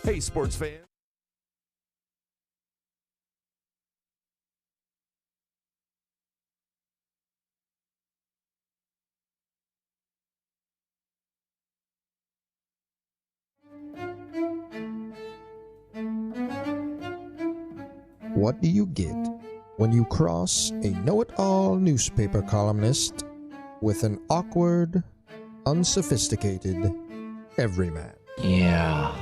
Hey, sports fans. What do you get when you cross a know-it-all newspaper columnist with an awkward, unsophisticated everyman? Yeah.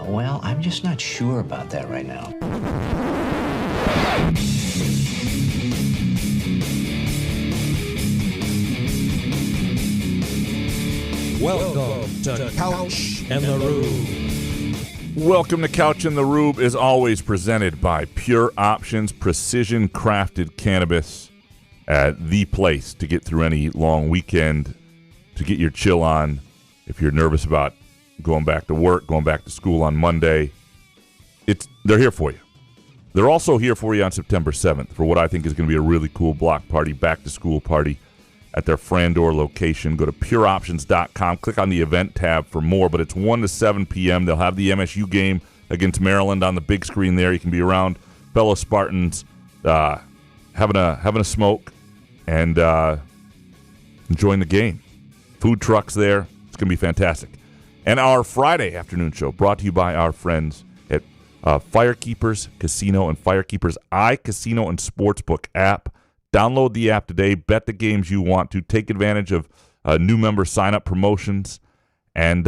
Well, I'm just not sure about that right now. Welcome to Couch and the Rube. Welcome to Couch and the Rube is always presented by Pure Options Precision Crafted Cannabis. The place to get through any long weekend, to get your chill on. If you're nervous about going back to work, going back to school on Monday, they're here for you. They're also here for you on September 7th for what I think is going to be a really cool block party, back-to-school party at their Frandor location. Go to pureoptions.com, click on the event tab for more, but it's 1 to 7 p.m. They'll have the MSU game against Maryland on the big screen there. You can be around fellow Spartans having a smoke and enjoying the game. Food trucks there. It's going to be fantastic. And our Friday afternoon show brought to you by our friends at Firekeepers Casino and Firekeepers iCasino and Sportsbook app. Download the app today. Bet the games you want to. Take advantage of new member sign-up promotions. And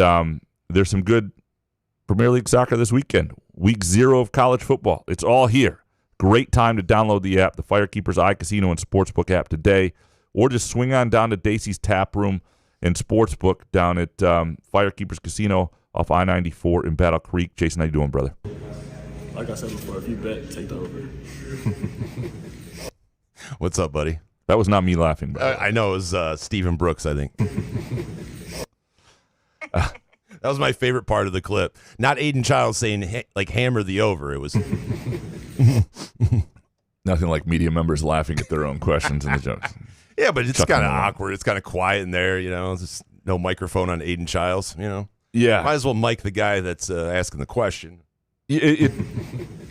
there's some good Premier League soccer this weekend. Week 0 of college football. It's all here. Great time to download the app, the Firekeepers iCasino and Sportsbook app today. Or just swing on down to Dacey's Tap Room and Sportsbook down at Firekeepers Casino off I-94 in Battle Creek. Jason, how you doing, brother? Like I said before, if you bet, take the over. What's up, buddy? That was not me laughing, bro. I know. It was Stephen Brooks, I think. That was my favorite part of the clip. Not Aiden Childs saying, hammer the over. It was... Nothing like media members laughing at their own questions and the jokes. Yeah, but it's kind of awkward. It's kind of quiet in there, There's no microphone on Aiden Childs, Yeah. Might as well mic the guy that's asking the question.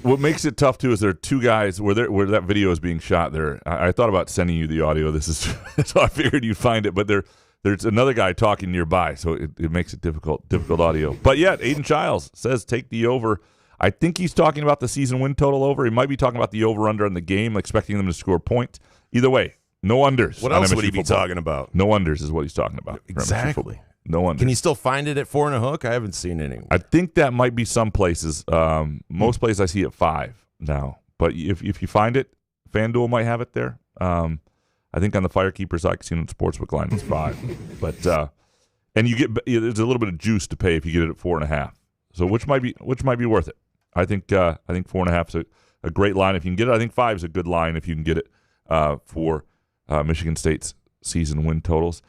What makes it tough, too, is there are two guys where that video is being shot there. I thought about sending you the audio. So I figured you'd find it. But there's another guy talking nearby, so it makes it difficult audio. But, yeah, Aiden Childs says take the over. I think he's talking about the season win total over. He might be talking about the over-under in the game, expecting them to score points. Either way, no unders. What else MSU would he be football. Talking about? No unders is what he's talking about. Exactly. No unders. Can you still find it at 4 and a hook? I haven't seen it anywhere. I think that might be some places. Most places I see at 5 now. But if you find it, FanDuel might have it there. I think on the Firekeepers iCasino and Sportsbook line it's 5. But and there's a little bit of juice to pay if you get it at 4.5. So which might be worth it. I think 4.5 is a great line if you can get it. I think 5 is a good line if you can get it for Michigan State's season win totals.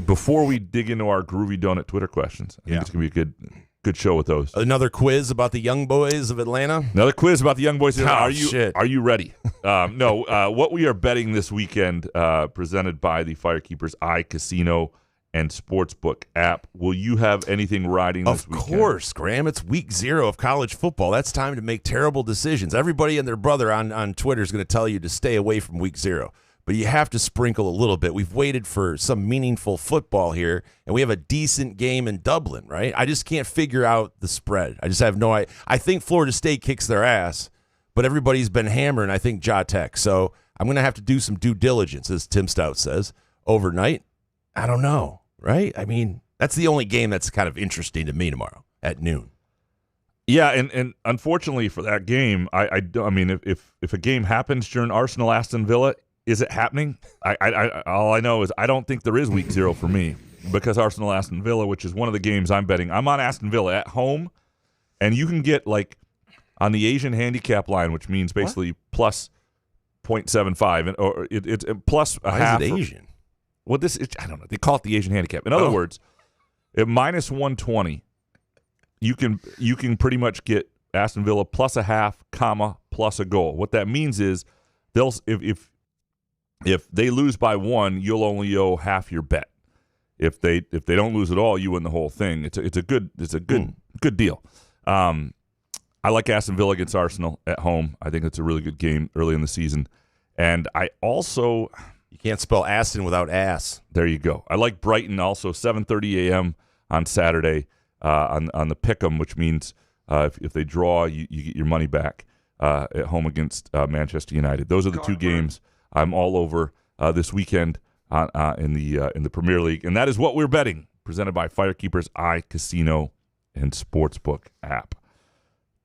Before we dig into our Groovy Donut Twitter questions, I think it's going to be a good show with those. Another quiz about the Young Boys of Atlanta? Another quiz about the Young Boys. Are you ready? No. What we are betting this weekend, presented by the Firekeepers iCasino and Sportsbook app. Will you have anything riding this weekend? Of course, Graham. It's week 0 of college football. That's time to make terrible decisions. Everybody and their brother on Twitter is going to tell you to stay away from week 0. But you have to sprinkle a little bit. We've waited for some meaningful football here, and we have a decent game in Dublin, right? I just can't figure out the spread. I just have no idea. I think Florida State kicks their ass, but everybody's been hammering, I think, Ja Tech. So I'm going to have to do some due diligence, as Tim Stout says, overnight. I don't know, right? I mean, that's the only game that's kind of interesting to me tomorrow at noon. Yeah, and unfortunately for that game, I mean, if a game happens during Arsenal-Aston Villa, is it happening? All I know is I don't think there is week 0 for me because Arsenal-Aston Villa, which is one of the games I'm betting. I'm on Aston Villa at home, and you can get like on the Asian handicap line, which means basically plus 0.75, or it's plus a Why half. is it Asian? Well, I don't know. They call it the Asian handicap. In other words, at minus 120, you can pretty much get Aston Villa plus a half, comma, plus a goal. What that means is if they lose by 1, you'll only owe half your bet. If they don't lose at all, you win the whole thing. It's a good deal. I like Aston Villa against Arsenal at home. I think it's a really good game early in the season. And I also, you can't spell Aston without ass. There you go. I like Brighton also, 7:30 a.m. on Saturday on the Pick'em, which means if they draw, you get your money back at home against Manchester United. Those are the two games I'm all over this weekend in the Premier League, and that is what we're betting. Presented by Firekeepers iCasino and Sportsbook app.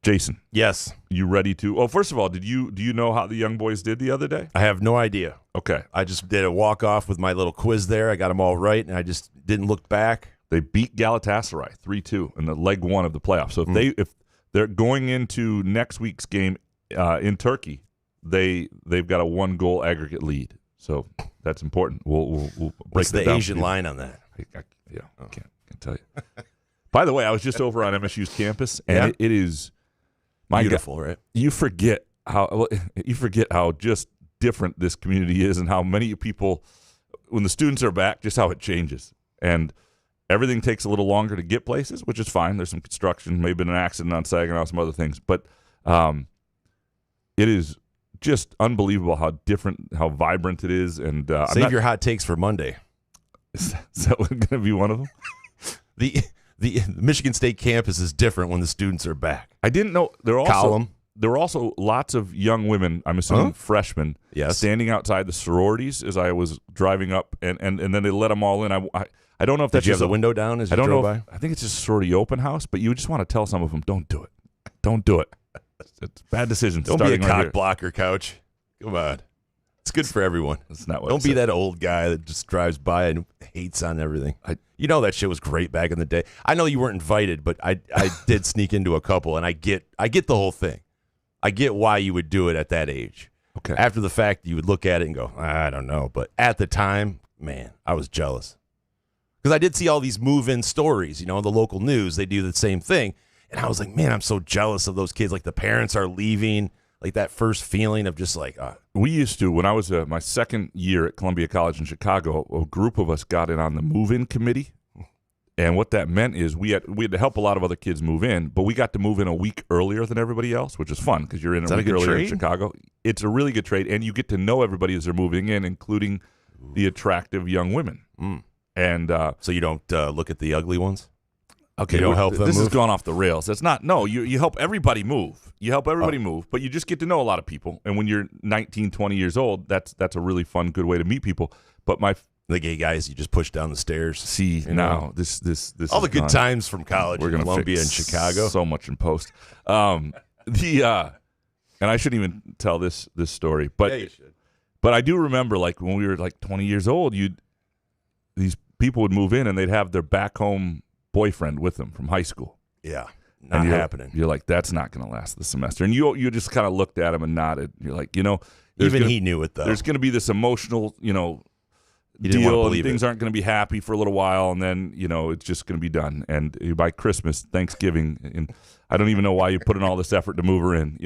Jason, yes, you ready to? Oh, first of all, do you know how the young boys did the other day? I have no idea. Okay, I just did a walk off with my little quiz there. I got them all right, and I just didn't look back. They beat Galatasaray 3-2 in the leg 1 of the playoffs. So if they're going into next week's game in Turkey, they've got a 1-goal aggregate lead. So that's important. We'll break What's that the down Asian line on that? I can't tell you. By the way, I was just over on MSU's campus, and it is beautiful, God, right? You forget how just different this community is, and how many people, when the students are back, just how it changes. And everything takes a little longer to get places, which is fine. There's some construction, maybe an accident on Saginaw, some other things. But it is just unbelievable how different, how vibrant it is. And Save your hot takes for Monday. Is that going to be one of them? The Michigan State campus is different when the students are back. I didn't know there were also lots of young women, I'm assuming freshmen, standing outside the sororities as I was driving up, and then they let them all in. I don't know if that's Did you just have the window down as you drove by? I think it's just a sorority open house, but you just want to tell some of them, don't do it. Don't do it. It's bad decisions. Don't be a cock here. blocker, Couch. Come on. It's good for everyone. That's not what Don't be that old guy that just drives by and hates on everything. You know that shit was great back in the day. I know you weren't invited, but I did sneak into a couple, and I get the whole thing. I get why you would do it at that age. Okay. After the fact, you would look at it and go, I don't know. But at the time, man, I was jealous. Because I did see all these move-in stories, the local news. They do the same thing. And I was like, man, I'm so jealous of those kids. Like, the parents are leaving. Like, that first feeling of just like... We used to, when I was my second year at Columbia College in Chicago, a group of us got in on the move-in committee. And what that meant is we had to help a lot of other kids move in, but we got to move in a week earlier than everybody else, which is fun because you're in a week earlier in Chicago. It's a really good trade, and you get to know everybody as they're moving in, including the attractive young women. And so you don't look at the ugly ones? Okay, you don't help them This move? has gone off the rails. That's not. No, you help everybody move. You help everybody move, but you just get to know a lot of people. And when you're 19, 20 years old, that's a really fun, good way to meet people. But the gay guys you just push down the stairs. See, now this all the good times from college. We're going to Columbia and Chicago. So much in post. And I shouldn't even tell this story, but you should. But I do remember, like when we were like 20 years old, these people would move in and they'd have their back home boyfriend with them from high school. Yeah, not happening. You're like, that's not going to last the semester, and you just kind of looked at him and nodded. You're like, even he knew it though. There's going to be this emotional, you deal, and things aren't going to be happy for a little while, and then it's just going to be done. And by Christmas, Thanksgiving, and I don't even know why you put in all this effort to move her in.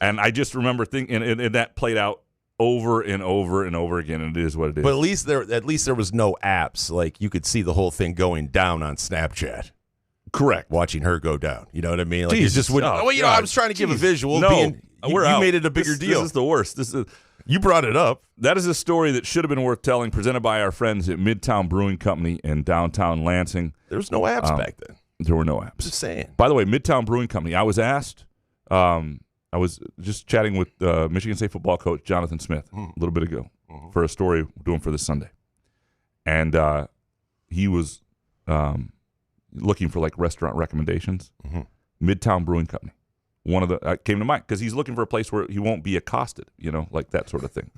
I just remember thinking, and that played out over and over and over again, and it is what it is. But at least there was no apps. Like you could see the whole thing going down on Snapchat. Correct. Watching her go down. You know what I mean? Like Jesus. you just wouldn't. I was trying to give a visual. No, you made it a bigger deal. This is the worst. You brought it up. That is a story that should have been worth telling, presented by our friends at Midtown Brewing Company in downtown Lansing. There was no apps back then. There were no apps. Just saying. By the way, Midtown Brewing Company, I was asked, I was just chatting with Michigan State football coach Jonathan Smith a little bit ago for a story we're doing for this Sunday. And he was looking for like restaurant recommendations. Midtown Brewing Company. One of the came to mind because he's looking for a place where he won't be accosted, like that sort of thing.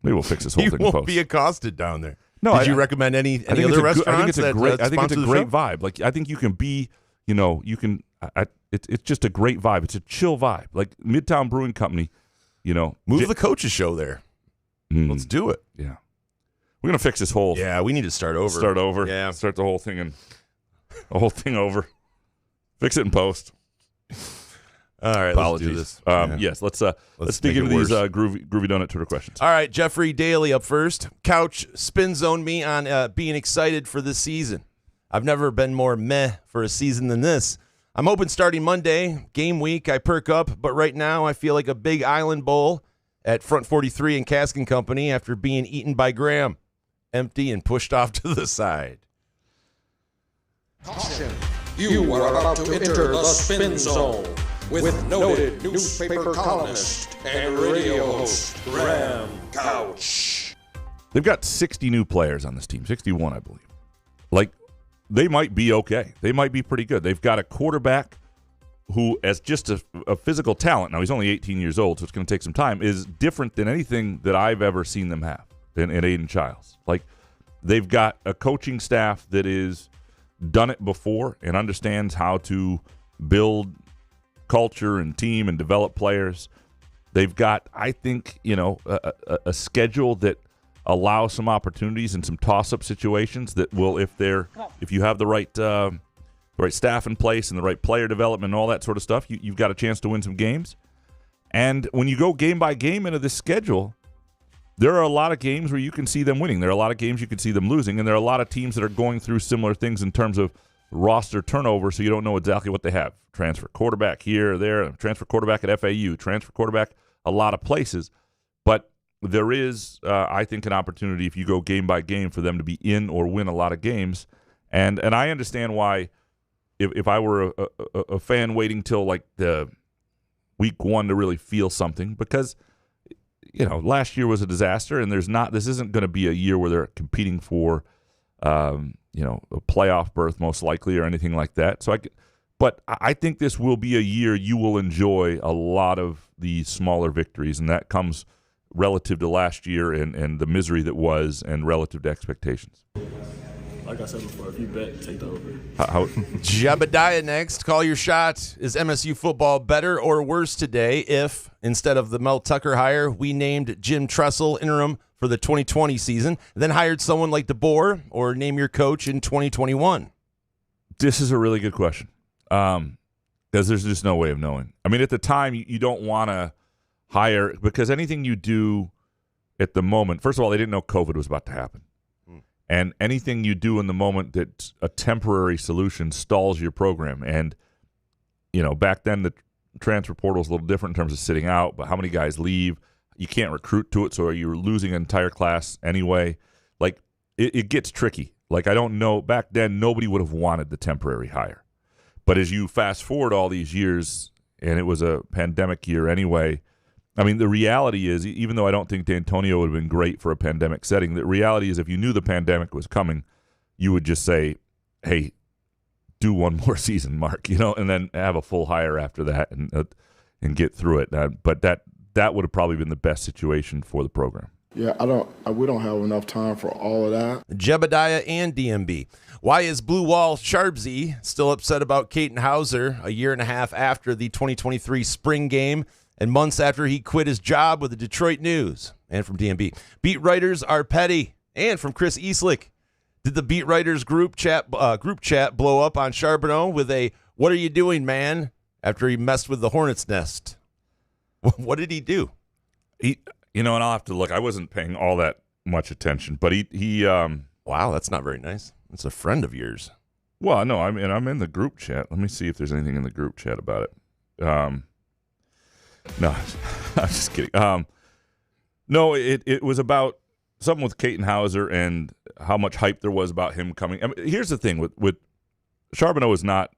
Maybe we'll fix this whole thing in post. He won't be accosted down there. No, Did you recommend any other restaurants? I think it's a great vibe. Like I think you can be you can. It's just a great vibe. It's a chill vibe, like Midtown Brewing Company. Move the coaches show there. Let's do it. Yeah, we're gonna fix this whole. Yeah, we need to start over. Yeah, start the whole thing over. Fix it in post. All right, apologies. Let's do this. Yes, let's dig into these groovy donut Twitter questions. All right, Jeffrey Daly up first. Couch spin zone me on being excited for this season. I've never been more meh for a season than this. I'm open starting Monday, game week. I perk up, but right now I feel like a big island bowl at Front 43 and Cask and Company after being eaten by Graham, empty and pushed off to the side. Caution. You are about to enter the spin zone with noted newspaper columnist and radio host Graham Couch. They've got 60 new players on this team, 61, I believe. Like, they might be okay. They might be pretty good. They've got a quarterback who, as just a physical talent, now he's only 18 years old, so it's going to take some time, is different than anything that I've ever seen them have in Aiden Childs. Like, they've got a coaching staff that is done it before and understands how to build culture and team and develop players. They've got, I think, a schedule that allows some opportunities and some toss-up situations that will, if you have the right staff in place and the right player development and all that sort of stuff, you've got a chance to win some games. And when you go game by game into this schedule, there are a lot of games where you can see them winning. There are a lot of games you can see them losing, and there are a lot of teams that are going through similar things in terms of roster turnover, so you don't know exactly what they have. Transfer quarterback here or there, transfer quarterback at FAU, transfer quarterback a lot of places. But there is, I think, an opportunity if you go game by game for them to be in or win a lot of games. And I understand why, if I were a fan waiting till like the week one to really feel something, because last year was a disaster, and this isn't going to be a year where they're competing for a playoff berth most likely or anything like that. But I think this will be a year you will enjoy a lot of the smaller victories, and that comes relative to last year and the misery that was, and relative to expectations. Like I said before, if you bet, take the over. Jebediah next. Call your shot. Is MSU football better or worse today if, instead of the Mel Tucker hire, we named Jim Tressel interim for the 2020 season, then hired someone like DeBoer, or name your coach in 2021? This is a really good question, because there's just no way of knowing. I mean, at the time, you don't want to hire, because anything you do at the moment, first of all, they didn't know COVID was about to happen. And anything you do in the moment that's a temporary solution stalls your program. And, back then the transfer portal was a little different in terms of sitting out, but how many guys leave? You can't recruit to it, so you're losing an entire class anyway. Like, it gets tricky. Like, I don't know. Back then, nobody would have wanted the temporary hire. But as you fast forward all these years, and it was a pandemic year anyway, I mean, the reality is, even though I don't think D'Antonio would have been great for a pandemic setting, the reality is if you knew the pandemic was coming, you would just say, hey, do one more season, Mark, and then have a full hire after that and get through it. But that would have probably been the best situation for the program. Yeah, we don't have enough time for all of that. Jebediah and DMB. Why is Blue Wall Sharbsy still upset about Caton Hauser a year and a half after the 2023 spring game and months after he quit his job with the Detroit News? And from DMB, beat writers are petty. And from Chris Eastlick, did the beat writers group chat blow up on Charbonneau with a "What are you doing, man?" after he messed with the hornet's nest? What did he do? And I'll have to look. I wasn't paying all that much attention, but he wow, that's not very nice. It's a friend of yours. Well, no, I'm in the group chat. Let me see if there's anything in the group chat about it. No, I'm just kidding. No, it was about something with Caton Hauser and how much hype there was about him coming. I mean, here's the thing with Charbonneau is not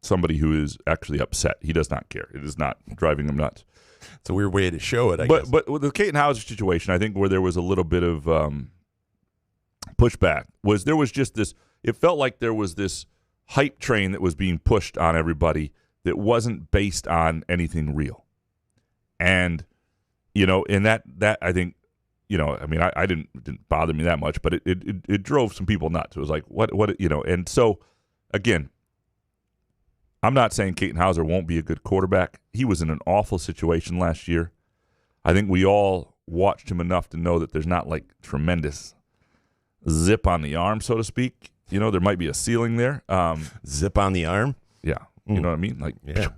somebody who is actually upset. He does not care. It is not driving him nuts. It's a weird way to show it, I guess. But with the Caton Hauser situation, I think where there was a little bit of pushback was there was just this. It felt like there was this hype train that was being pushed on everybody that wasn't based on anything real. And in that I think, I mean, I didn't bother me that much, but it drove some people nuts. It was like, what, and so again, I'm not saying Katon Hauser won't be a good quarterback. He was in an awful situation last year. I think we all watched him enough to know that there's not like tremendous zip on the arm, so to speak. You know, there might be a ceiling there. Zip on the arm? Yeah. You know what I mean? Like, yeah.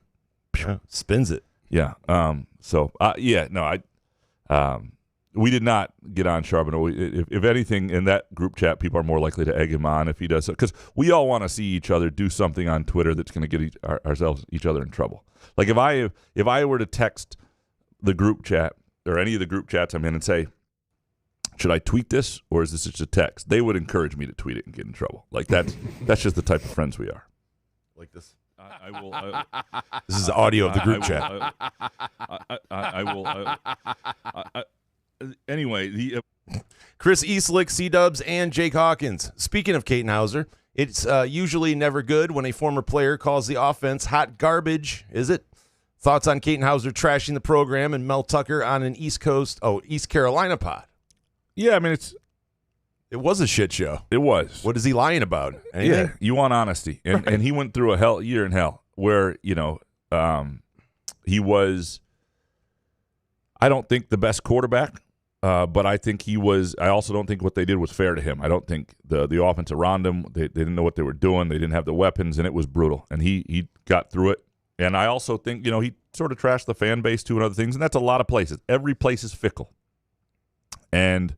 Spins it. Yeah. We did not get on Charbonneau. If anything, in that group chat, people are more likely to egg him on if he does so. Because we all want to see each other do something on Twitter that's going to get each other in trouble. Like if I were to text the group chat or any of the group chats I'm in and say, should I tweet this or is this just a text? They would encourage me to tweet it and get in trouble. Like that's just the type of friends we are. Like this. I will. This is the audio of the group chat. I will. Anyway, Chris Eastlick, C-Dubs, and Jake Hawkins. Speaking of Katon Hauser, it's usually never good when a former player calls the offense hot garbage, is it? Thoughts on Katon Hauser trashing the program and Mel Tucker on an East Carolina pod? Yeah, I mean, it was a shit show. It was. What is he lying about? Anything? Yeah, you want honesty. And he went through a year in hell where, he was, I don't think the best quarterback, but I think he was. I also don't think what they did was fair to him. I don't think the offense around him, they didn't know what they were doing. They didn't have the weapons, and it was brutal. And he got through it. And I also think, he sort of trashed the fan base too and other things, and that's a lot of places. Every place is fickle. And,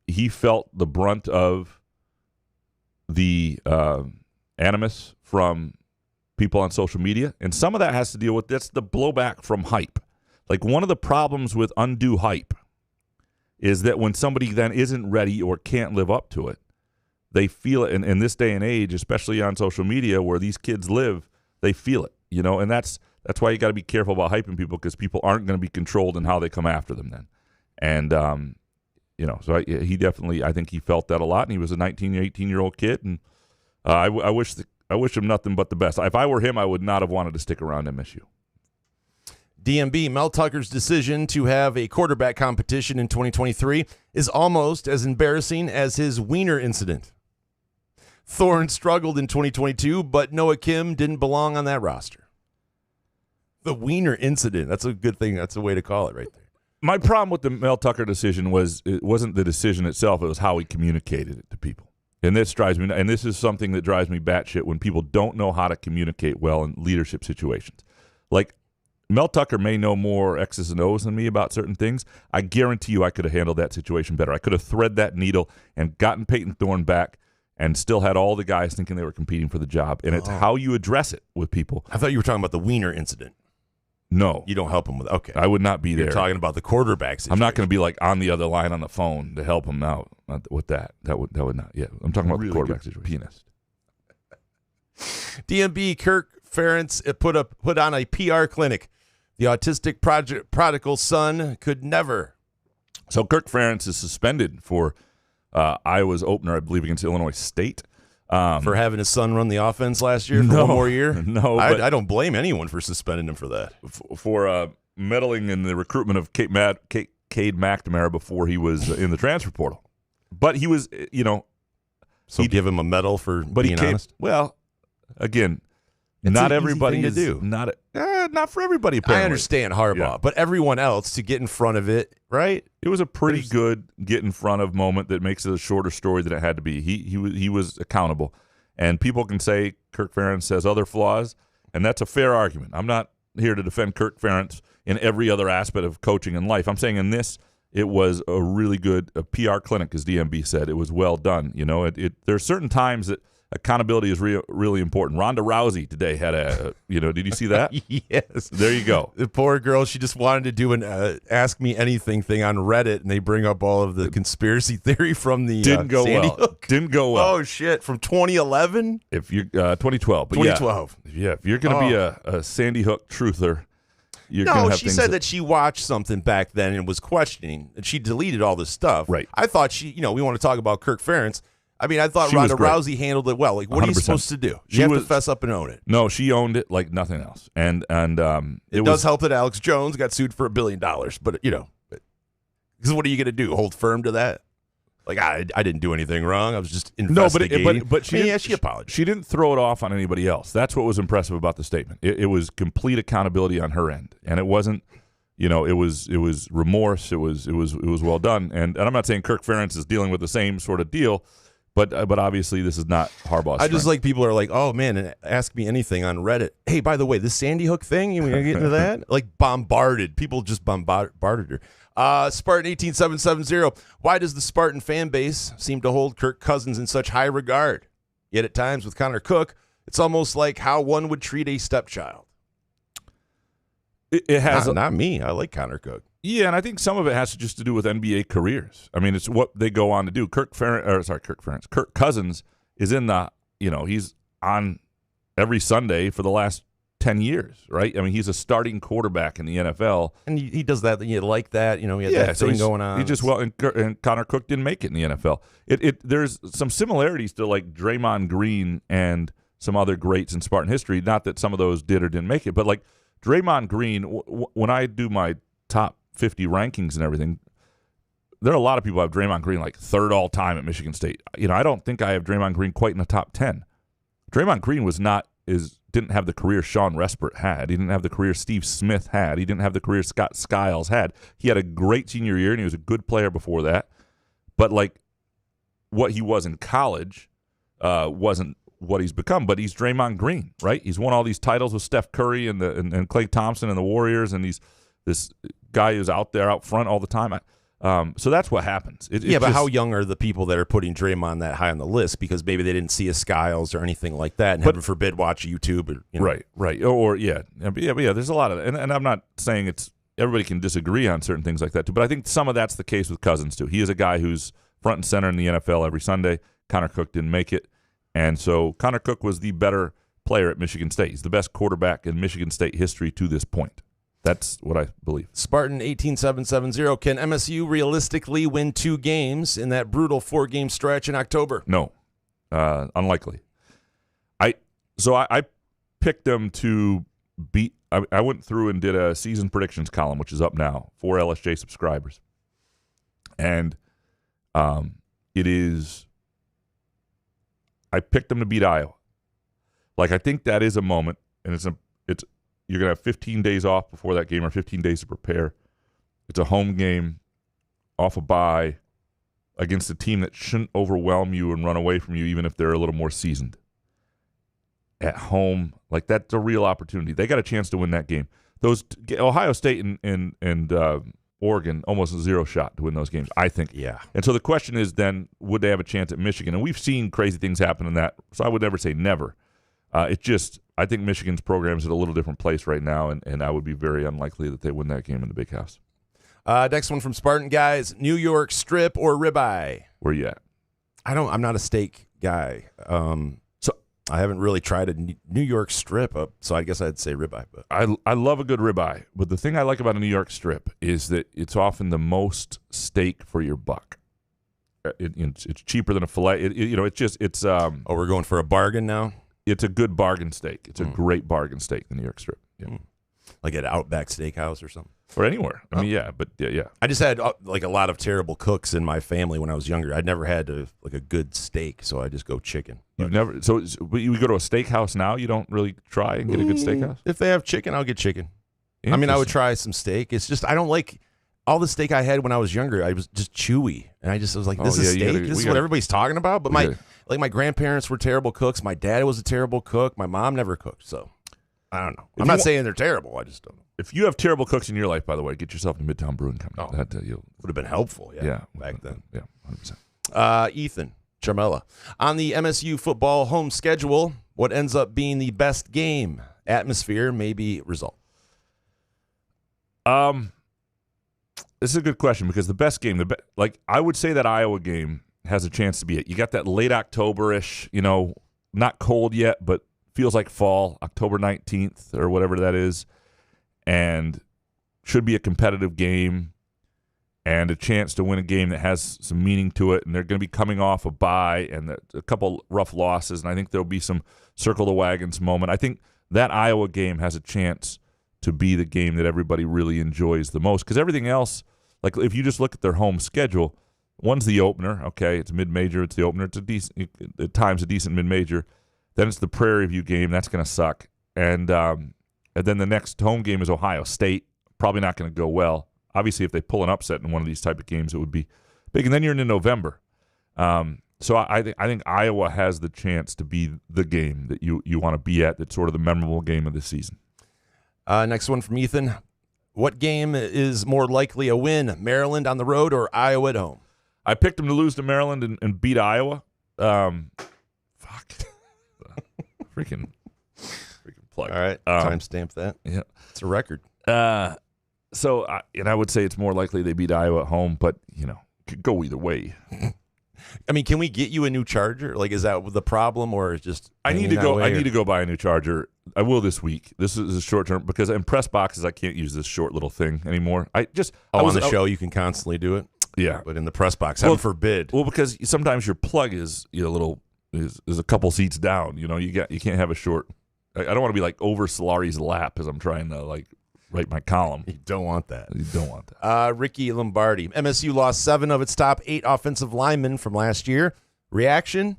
he felt the brunt of the animus from people on social media, and some of that has to deal with that's the blowback from hype. Like one of the problems with undue hype is that when somebody then isn't ready or can't live up to it, they feel it. And in this day and age, especially on social media where these kids live, they feel it, and that's why you got to be careful about hyping people because people aren't going to be controlled in how they come after them then. And, so he definitely, I think he felt that a lot, and he was a 19, 18-year-old kid, and I wish him nothing but the best. If I were him, I would not have wanted to stick around MSU. DMB, Mel Tucker's decision to have a quarterback competition in 2023 is almost as embarrassing as his wiener incident. Thorne struggled in 2022, but Noah Kim didn't belong on that roster. The wiener incident, that's a good thing. That's a way to call it right there. My problem with the Mel Tucker decision was it wasn't the decision itself. It was how he communicated it to people. And this drives me, and this is something that drives me batshit when people don't know how to communicate well in leadership situations. Like, Mel Tucker may know more X's and O's than me about certain things. I guarantee you I could have handled that situation better. I could have threaded that needle and gotten Peyton Thorne back and still had all the guys thinking they were competing for the job. And it's how you address it with people. I thought you were talking about the wiener incident. No. You don't help him with okay. I would not be there. You're talking about the quarterback situation. I'm not going to be like on the other line on the phone to help him out with that. That would not. Yeah, I'm talking about really the quarterback situation. Pianist. DMB Kirk Ference put on a PR clinic. The autistic prodigal son could never. So Kirk Ference is suspended for Iowa's opener, I believe, against Illinois State. For having his son run the offense last year for one more year? No. I don't blame anyone for suspending him for that. For meddling in the recruitment of Cade McNamara before he was in the transfer portal. But he was, So give him a medal for being honest? Well, again, it's not everybody is to do. Not for everybody, apparently. I understand Harbaugh, but everyone else to get in front of it, right? It was a pretty good get in front of moment that makes it a shorter story than it had to be. He was accountable. And people can say Kirk Ference has other flaws, and that's a fair argument. I'm not here to defend Kirk Ference in every other aspect of coaching and life. I'm saying in this, it was a really good PR clinic, as DMB said. It was well done. There are certain times that accountability is really important. Ronda Rousey today had did you see that? Yes. There you go. The poor girl, she just wanted to do an Ask Me Anything thing on Reddit, and they bring up all of the conspiracy theory from the Didn't go Sandy well. Hook. Didn't go well. Oh, shit. From 2011? If you're 2012. But 2012. Yeah, if you're going to be a Sandy Hook truther, you're going to have she said that she watched something back then and was questioning, and she deleted all this stuff. Right. I thought we want to talk about Kirk Ference. I mean, I thought She was Ronda great. Rousey handled it well. Like, what 100%. Are you supposed to do? You have to fess up and own it. No, she owned it like nothing else. And it does help that Alex Jones got sued for $1 billion. But, because what are you going to do? Hold firm to that? Like, I didn't do anything wrong. I was just investigating. No, but she apologized. She didn't throw it off on anybody else. That's what was impressive about the statement. It was complete accountability on her end, and it wasn't. It was remorse. It was well done. And I'm not saying Kirk Ference is dealing with the same sort of deal, but obviously this is not Harbaugh's. I just like people are like, oh man, and ask me anything on Reddit. Hey, by the way, this Sandy Hook thing, you gonna get into that? Like bombarded. People just bombarded her. Spartan 18770. Why does the Spartan fan base seem to hold Kirk Cousins in such high regard? Yet at times with Connor Cook, it's almost like how one would treat a stepchild. It has not me. I like Connor Cook. Yeah, and I think some of it has to just to do with NBA careers. I mean, it's what they go on to do. Kirk Cousins is in the, he's on every Sunday for the last 10 years, right? I mean, he's a starting quarterback in the NFL. And he does that, you like that, he had that thing going on. He just, and Connor Cook didn't make it in the NFL. There's some similarities to like Draymond Green and some other greats in Spartan history. Not that some of those did or didn't make it, but like Draymond Green, when I do my top 50 rankings and everything, there are a lot of people who have Draymond Green like third all time at Michigan State. I don't think I have Draymond Green quite in the top 10. Draymond Green didn't have the career Sean Respert had. He didn't have the career Steve Smith had. He didn't have the career Scott Skiles had. He had a great senior year, and he was a good player before that. But like what he was in college wasn't what he's become. But he's Draymond Green, right? He's won all these titles with Steph Curry and Klay Thompson and the Warriors, and he's this guy who's out there out front all the time. So that's what happens. But how young are the people that are putting Draymond that high on the list? Because maybe they didn't see a Skiles or anything like that, and heaven forbid watch YouTube. Or, Right. Or yeah. There's a lot of that. And I'm not saying everybody can disagree on certain things like that too, but I think some of that's the case with Cousins too. He is a guy who's front and center in the NFL every Sunday. Connor Cook didn't make it, and so Connor Cook was the better player at Michigan State. He's the best quarterback in Michigan State history to this point. That's what I believe. Spartan 18770. Can MSU realistically win 2 games in that brutal 4-game stretch in October? No, unlikely. I picked them to beat. I went through and did a season predictions column, which is up now for LSJ subscribers, and it is. I picked them to beat Iowa. Like I think that is a moment, and it's you're going to have 15 days off before that game or 15 days to prepare. It's a home game off a bye against a team that shouldn't overwhelm you and run away from you, even if they're a little more seasoned. At home, like that's a real opportunity. They got a chance to win that game. Ohio State and Oregon, almost a zero shot to win those games, I think. Yeah. And so the question is then, would they have a chance at Michigan? And we've seen crazy things happen in that, so I would never say never. I think Michigan's program is at a little different place right now, and I would be very unlikely that they win that game in the Big House. Next one from Spartan guys: New York strip or ribeye? Where you at? I'm not a steak guy. So I haven't really tried a New York strip up, so I guess I'd say ribeye. But I love a good ribeye, but the thing I like about a New York strip is that it's often the most steak for your buck. It's cheaper than a fillet. It's we're going for a bargain now. It's a good bargain steak. It's a great bargain steak, the New York strip. Yeah. Like at Outback Steakhouse or something. Or anywhere. I mean, yeah, but yeah. I just had like a lot of terrible cooks in my family when I was younger. I'd never had a good steak, so I just go chicken. You've never but you go to a steakhouse now. You don't really try and get a good steakhouse. If they have chicken, I'll get chicken. I mean, I would try some steak. It's just I don't like all the steak I had when I was younger. I was just chewy, and I was like, "This is steak. This is what everybody's talking about." But my grandparents were terrible cooks. My dad was a terrible cook. My mom never cooked, so I don't know. I'm not saying they're terrible. I just don't know. If you have terrible cooks in your life, by the way, get yourself to Midtown Brewing Company. Oh, that would have been helpful. Yeah, back then. Yeah, 100%. Ethan Charmella on the MSU football home schedule. What ends up being the best game? Atmosphere, maybe result. This is a good question because the best game, I would say that Iowa game has a chance to be it. You got that late October-ish, not cold yet, but feels like fall, October 19th or whatever that is, and should be a competitive game and a chance to win a game that has some meaning to it. And they're going to be coming off a bye and a couple rough losses, and I think there'll be some circle the wagons moment. I think that Iowa game has a chance to be the game that everybody really enjoys the most because everything else, like if you just look at their home schedule, One's the opener. Okay, it's mid-major. It's the opener. It's a decent, at times a decent mid-major. Then it's the Prairie View game. That's going to suck. And then the next home game is Ohio State. Probably not going to go well. Obviously, if they pull an upset in one of these type of games, it would be big. And then you're into November. So I think Iowa has the chance to be the game that you want to be at. That's sort of the memorable game of the season. Next one from Ethan. What game is more likely a win, Maryland on the road or Iowa at home? I picked them to lose to Maryland and beat Iowa. Fuck. freaking plug. All right, timestamp that. Yeah. It's a record. So I would say it's more likely they beat Iowa at home, but, could go either way. I mean, can we get you a new charger? Like, is that the problem, or is just I need to go buy a new charger. I will this week. This is a short term because in press boxes I can't use this short little thing anymore. On the show you can constantly do it. Yeah, but in the press box, heaven forbid. Well, because sometimes your plug is is a couple seats down. You can't have a short. I don't want to be like over Solari's lap as I'm trying to write my column. You don't want that. You don't want that. Ricky Lombardi. MSU lost 7 of its top 8 offensive linemen from last year. Reaction?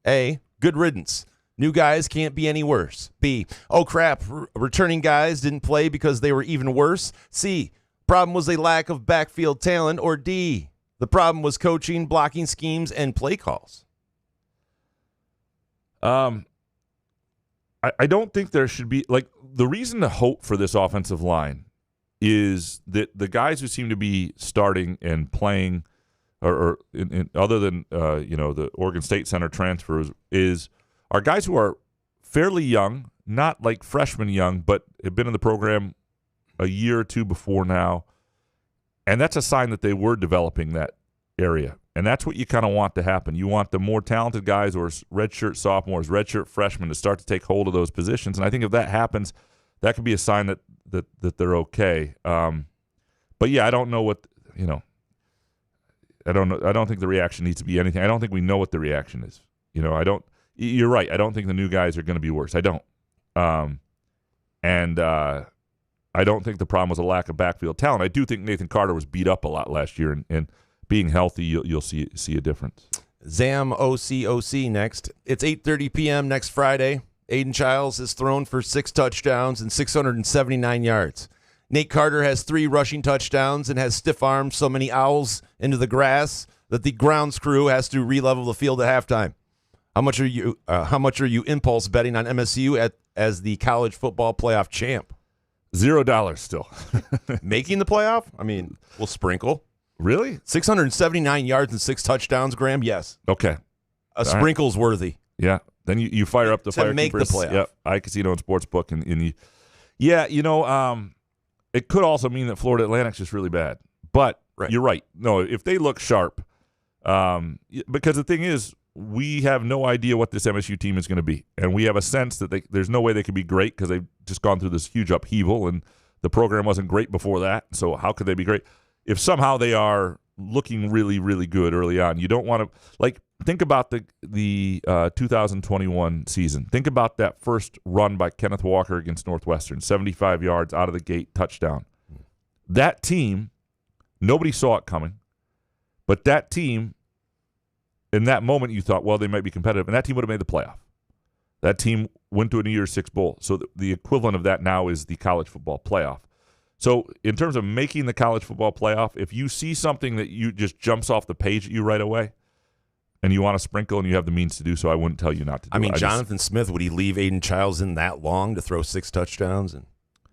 A, good riddance. New guys can't be any worse. B, oh crap, returning guys didn't play because they were even worse. C, problem was a lack of backfield talent. Or D, the problem was coaching, blocking schemes, and play calls. I don't think there should be the reason to hope for this offensive line is that the guys who seem to be starting and playing, or other than the Oregon State Center transfers, are guys who are fairly young, not like freshman young, but have been in the program a year or two before now, and that's a sign that they were developing that area. And that's what you kind of want to happen. You want the more talented guys or redshirt sophomores, redshirt freshmen to start to take hold of those positions. And I think if that happens, that could be a sign that they're okay. But yeah, I don't know what I don't know. I don't think the reaction needs to be anything. I don't think we know what the reaction is. You're right. I don't think the new guys are going to be worse. I don't. And I don't think the problem was a lack of backfield talent. I do think Nathan Carter was beat up a lot last year, and being healthy, you'll see a difference. Zam OCOC next. It's 8:30 p.m. next Friday. Aiden Childs is thrown for 6 touchdowns and 679 yards. Nate Carter has 3 rushing touchdowns and has stiff arms so many owls into the grass that the grounds crew has to re-level the field at halftime. How much are you impulse betting on MSU as the college football playoff champ? $0 still. Making the playoff? I mean, we'll sprinkle. Really? 679 yards and 6 touchdowns, Graham? Yes. Okay. A sprinkle's worthy. Yeah. Then you fire up the to fire make keepers. The playoff. Yep. iCasino and Sportsbook. It could also mean that Florida Atlantic's just really bad. But You're right. No, if they look sharp, because the thing is, we have no idea what this MSU team is going to be. And we have a sense that there's no way they could be great because they've just gone through this huge upheaval, and the program wasn't great before that. So how could they be great? If somehow they are looking really, really good early on, you don't want to think about the 2021 season. Think about that first run by Kenneth Walker against Northwestern, 75 yards out of the gate, touchdown. That team, nobody saw it coming, but that team, in that moment, you thought, well, they might be competitive, and that team would have made the playoff. That team went to a New Year's Six bowl. So the equivalent of that now is the college football playoff. So in terms of making the college football playoff, if you see something that you just jumps off the page at you right away and you want to sprinkle and you have the means to do so, I wouldn't tell you not to do it. I mean, Jonathan Smith, would he leave Aiden Childs in that long to throw 6 touchdowns and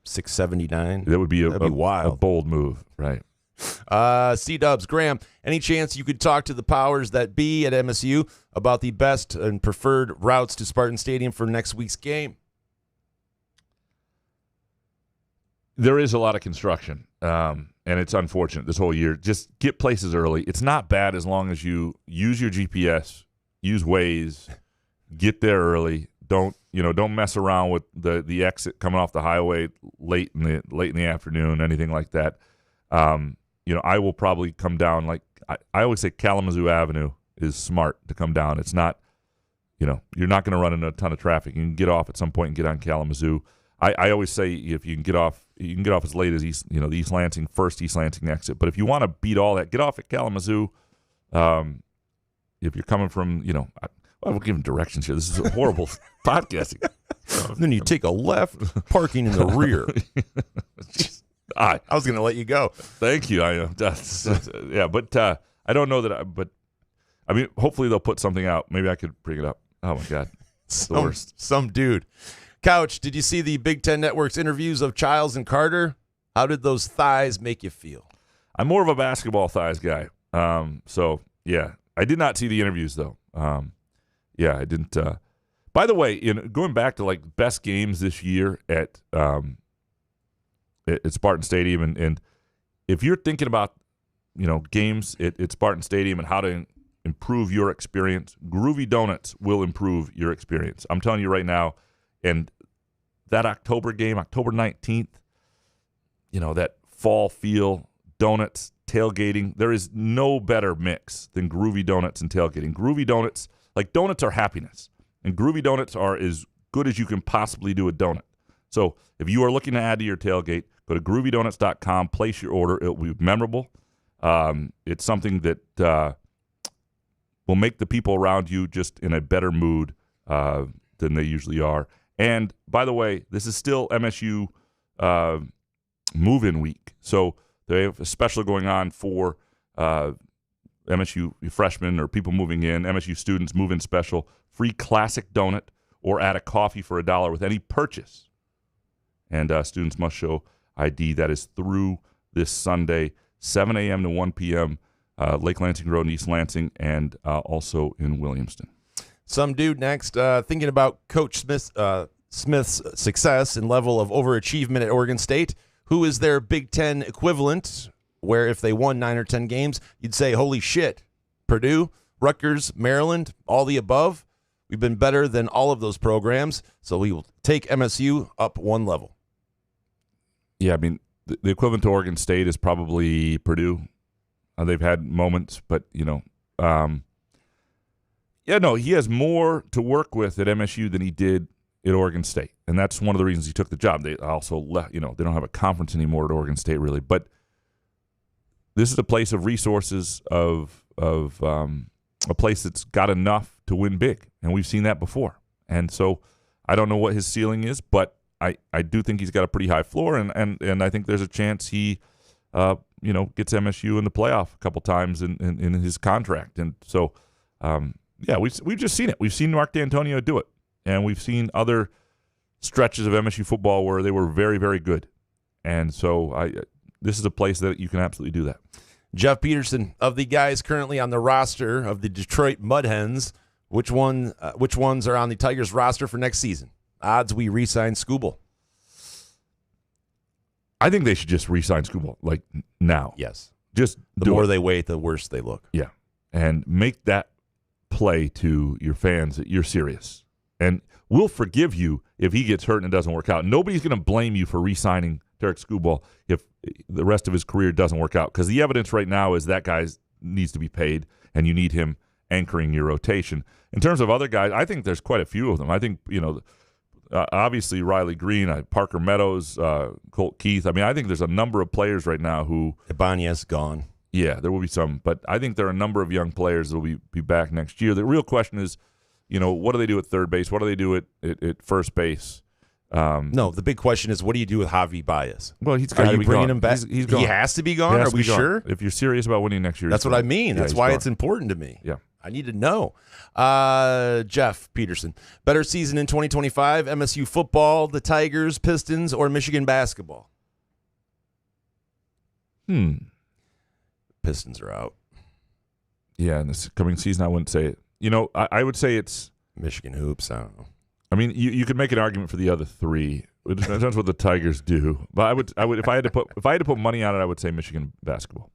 679? That would be wild. A bold move, right? C-Dubs, Graham, any chance you could talk to the powers that be at MSU about the best and preferred routes to Spartan Stadium for next week's game? There is a lot of construction, and it's unfortunate this whole year. Just get places early. It's not bad as long as you use your GPS, use Waze, get there early. Don't mess around with the exit coming off the highway late in the afternoon, anything like that. I will probably come down I always say Kalamazoo Avenue is smart to come down. It's not, you're not going to run into a ton of traffic. You can get off at some point and get on Kalamazoo. I always say if you can get off as late as the East Lansing exit. But if you want to beat all that, get off at Kalamazoo, if you're coming from, we're giving directions here. This is a horrible podcasting. Then you take a left, parking in the rear. I was going to let you go. Thank you. Yeah, but I don't know that. But I mean, hopefully they'll put something out. Maybe I could bring it up. Oh my God, it's the worst. Some dude. Couch, did you see the Big Ten Network's interviews of Childs and Carter? How did those thighs make you feel? I'm more of a basketball thighs guy. So yeah, I did not see the interviews though. Yeah, I didn't. By the way, going back to like best games this year at Spartan Stadium, and if you're thinking about games at Spartan Stadium and how to improve your experience, Groovy Donuts will improve your experience. I'm telling you right now. And that October game, October 19th, that fall feel, donuts, tailgating, there is no better mix than Groovy Donuts and tailgating. Groovy Donuts, donuts are happiness. And Groovy Donuts are as good as you can possibly do a donut. So if you are looking to add to your tailgate, go to groovydonuts.com, place your order. It will be memorable. It's something that will make the people around you just in a better mood than they usually are. And, by the way, this is still MSU move-in week. So they have a special going on for MSU freshmen or people moving in, MSU students move-in special, free classic donut or add a coffee for $1 with any purchase. And students must show ID. That is through this Sunday, 7 a.m. to 1 p.m., Lake Lansing Road in East Lansing, and also in Williamston. Some dude next, thinking about Coach Smith's success and level of overachievement at Oregon State. Who is their Big Ten equivalent, where if they won 9 or 10 games, you'd say, holy shit, Purdue, Rutgers, Maryland, all the above. We've been better than all of those programs, so we will take MSU up one level. Yeah, I mean, the equivalent to Oregon State is probably Purdue. They've had moments, but, he has more to work with at MSU than he did at Oregon State, and that's one of the reasons he took the job. They also left, they don't have a conference anymore at Oregon State, really. But this is a place of resources, of a place that's got enough to win big, and we've seen that before. And so I don't know what his ceiling is, but I do think he's got a pretty high floor, and I think there's a chance he gets MSU in the playoff a couple times in his contract. And so. We've just seen it. We've seen Mark D'Antonio do it, and we've seen other stretches of MSU football where they were very, very good. And so this is a place that you can absolutely do that. Jeff Peterson, of the guys currently on the roster of the Detroit Mud Hens, which ones are on the Tigers roster for next season? Odds we re-sign Skubal. I think they should just re-sign Skubal now. Yes. Just the more they wait, the worse they look. Yeah, and make that play to your fans that you're serious, and we'll forgive you if he gets hurt and it doesn't work out. Nobody's going to blame you for re-signing Derek Skubal if the rest of his career doesn't work out, because the evidence right now is that guy needs to be paid, and you need him anchoring your rotation. In terms of other guys, I think there's quite a few of them. I think obviously Riley Green, Parker Meadows, Colt Keith. I mean, I think there's a number of players right now who Ibanez gone. Yeah, there will be some, but I think there are a number of young players that will be back next year. The real question is, what do they do at third base? What do they do at first base? No, the big question is, what do you do with Javi Baez? Well, he's got to be bringing gone. him back? He's gone. He has to be gone? Are we sure? If you're serious about winning next year, that's what I mean. Yeah, that's why gone. it's important to me. Yeah. I need to know. Jeff Peterson, better season in 2025, MSU football, the Tigers, Pistons, or Michigan basketball? Pistons are out. Yeah, in this coming season, I wouldn't say it. I would say it's Michigan hoops. I don't know. I mean, you could make an argument for the other three. It depends what the Tigers do. But I would if I had to put money on it, I would say Michigan basketball.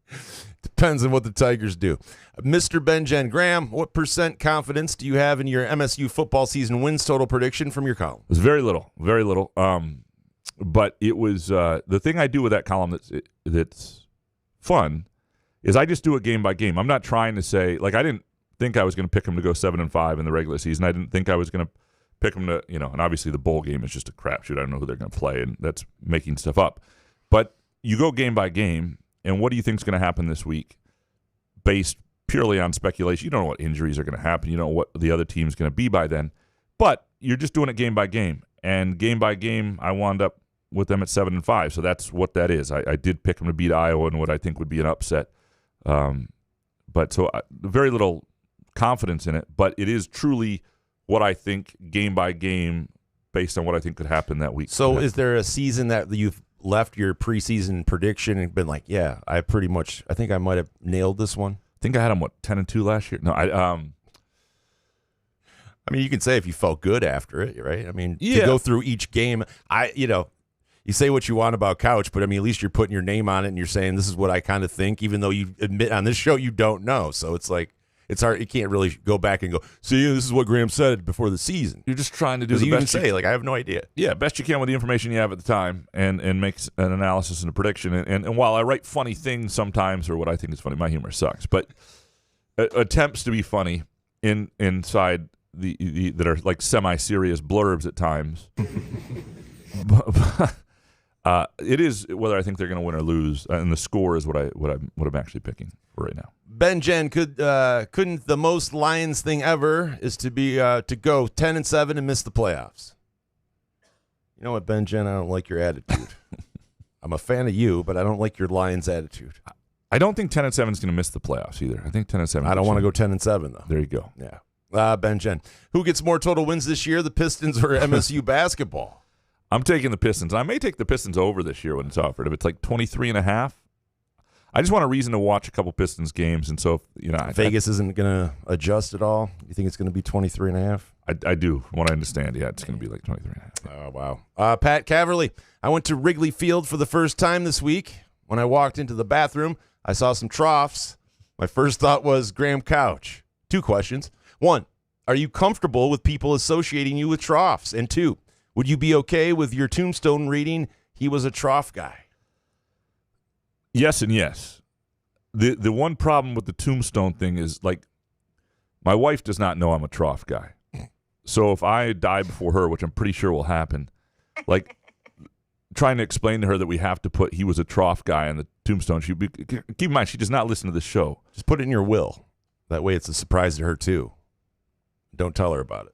Depends on what the Tigers do. Mr. Benjen Graham, what % confidence do you have in your MSU football season wins total prediction from your column? It was very little. But it was the thing I do with that column that's fun is I just do it game by game. I'm not trying to say, I didn't think I was going to pick them to go 7-5 in the regular season. I didn't think I was going to pick them to, and obviously the bowl game is just a crapshoot. I don't know who they're going to play, and that's making stuff up. But you go game by game, and what do you think is going to happen this week based purely on speculation. You don't know what injuries are going to happen. You don't know what the other team's going to be by then. But you're just doing it game by game. And game by game, I wound up with them at 7-5. So that's what that is. I did pick them to beat Iowa in what I think would be an upset. But so very little confidence in it. But it is truly what I think game by game based on what I think could happen that week. So is there a season that you've left your preseason prediction and been like, yeah, I think I might have nailed this one? I think I had them, 10-2 last year? No, I mean, you can say if you felt good after it, right? I mean, yeah. To go through each game, you say what you want about Couch, but I mean, at least you're putting your name on it and you're saying this is what I kind of think, even though you admit on this show you don't know. So it's like, it's hard. You can't really go back and go, see, this is what Graham said before the season. You're just trying to do the you best can say, like, I have no idea. Yeah, best you can with the information you have at the time and make an analysis and a prediction. And while I write funny things sometimes, or what I think is funny, my humor sucks, but attempts to be funny inside the that are like semi-serious blurbs at times. It is whether I think they're going to win or lose, and the score is what I'm actually picking for right now. Ben Jen, couldn't the most Lions thing ever is to be to go 10-7 and miss the playoffs? You know what, Ben Jen, I don't like your attitude. I'm a fan of you, but I don't like your Lions attitude. I don't think 10-7 is going to miss the playoffs either. I think 10-7. I don't want to go 10-7 though. There you go. Yeah. Ben Jen, who gets more total wins this year, the Pistons or MSU basketball? I'm taking the Pistons. I may take the Pistons over this year when it's offered. If it's like 23.5, I just want a reason to watch a couple Pistons games. And so, Vegas isn't going to adjust at all. You think it's going to be 23.5? I do. From what I understand, yeah, it's going to be like 23.5. Oh, wow. Pat Caverly, I went to Wrigley Field for the first time this week. When I walked into the bathroom, I saw some troughs. My first thought was Graham Couch. 2 questions. 1, are you comfortable with people associating you with troughs? And 2, would you be okay with your tombstone reading, he was a trough guy? Yes and yes. The one problem with the tombstone thing is, like, my wife does not know I'm a trough guy. So if I die before her, which I'm pretty sure will happen, like, trying to explain to her that we have to put he was a trough guy on the tombstone, keep in mind, she does not listen to the show. Just put it in your will. That way it's a surprise to her, too. Don't tell her about it.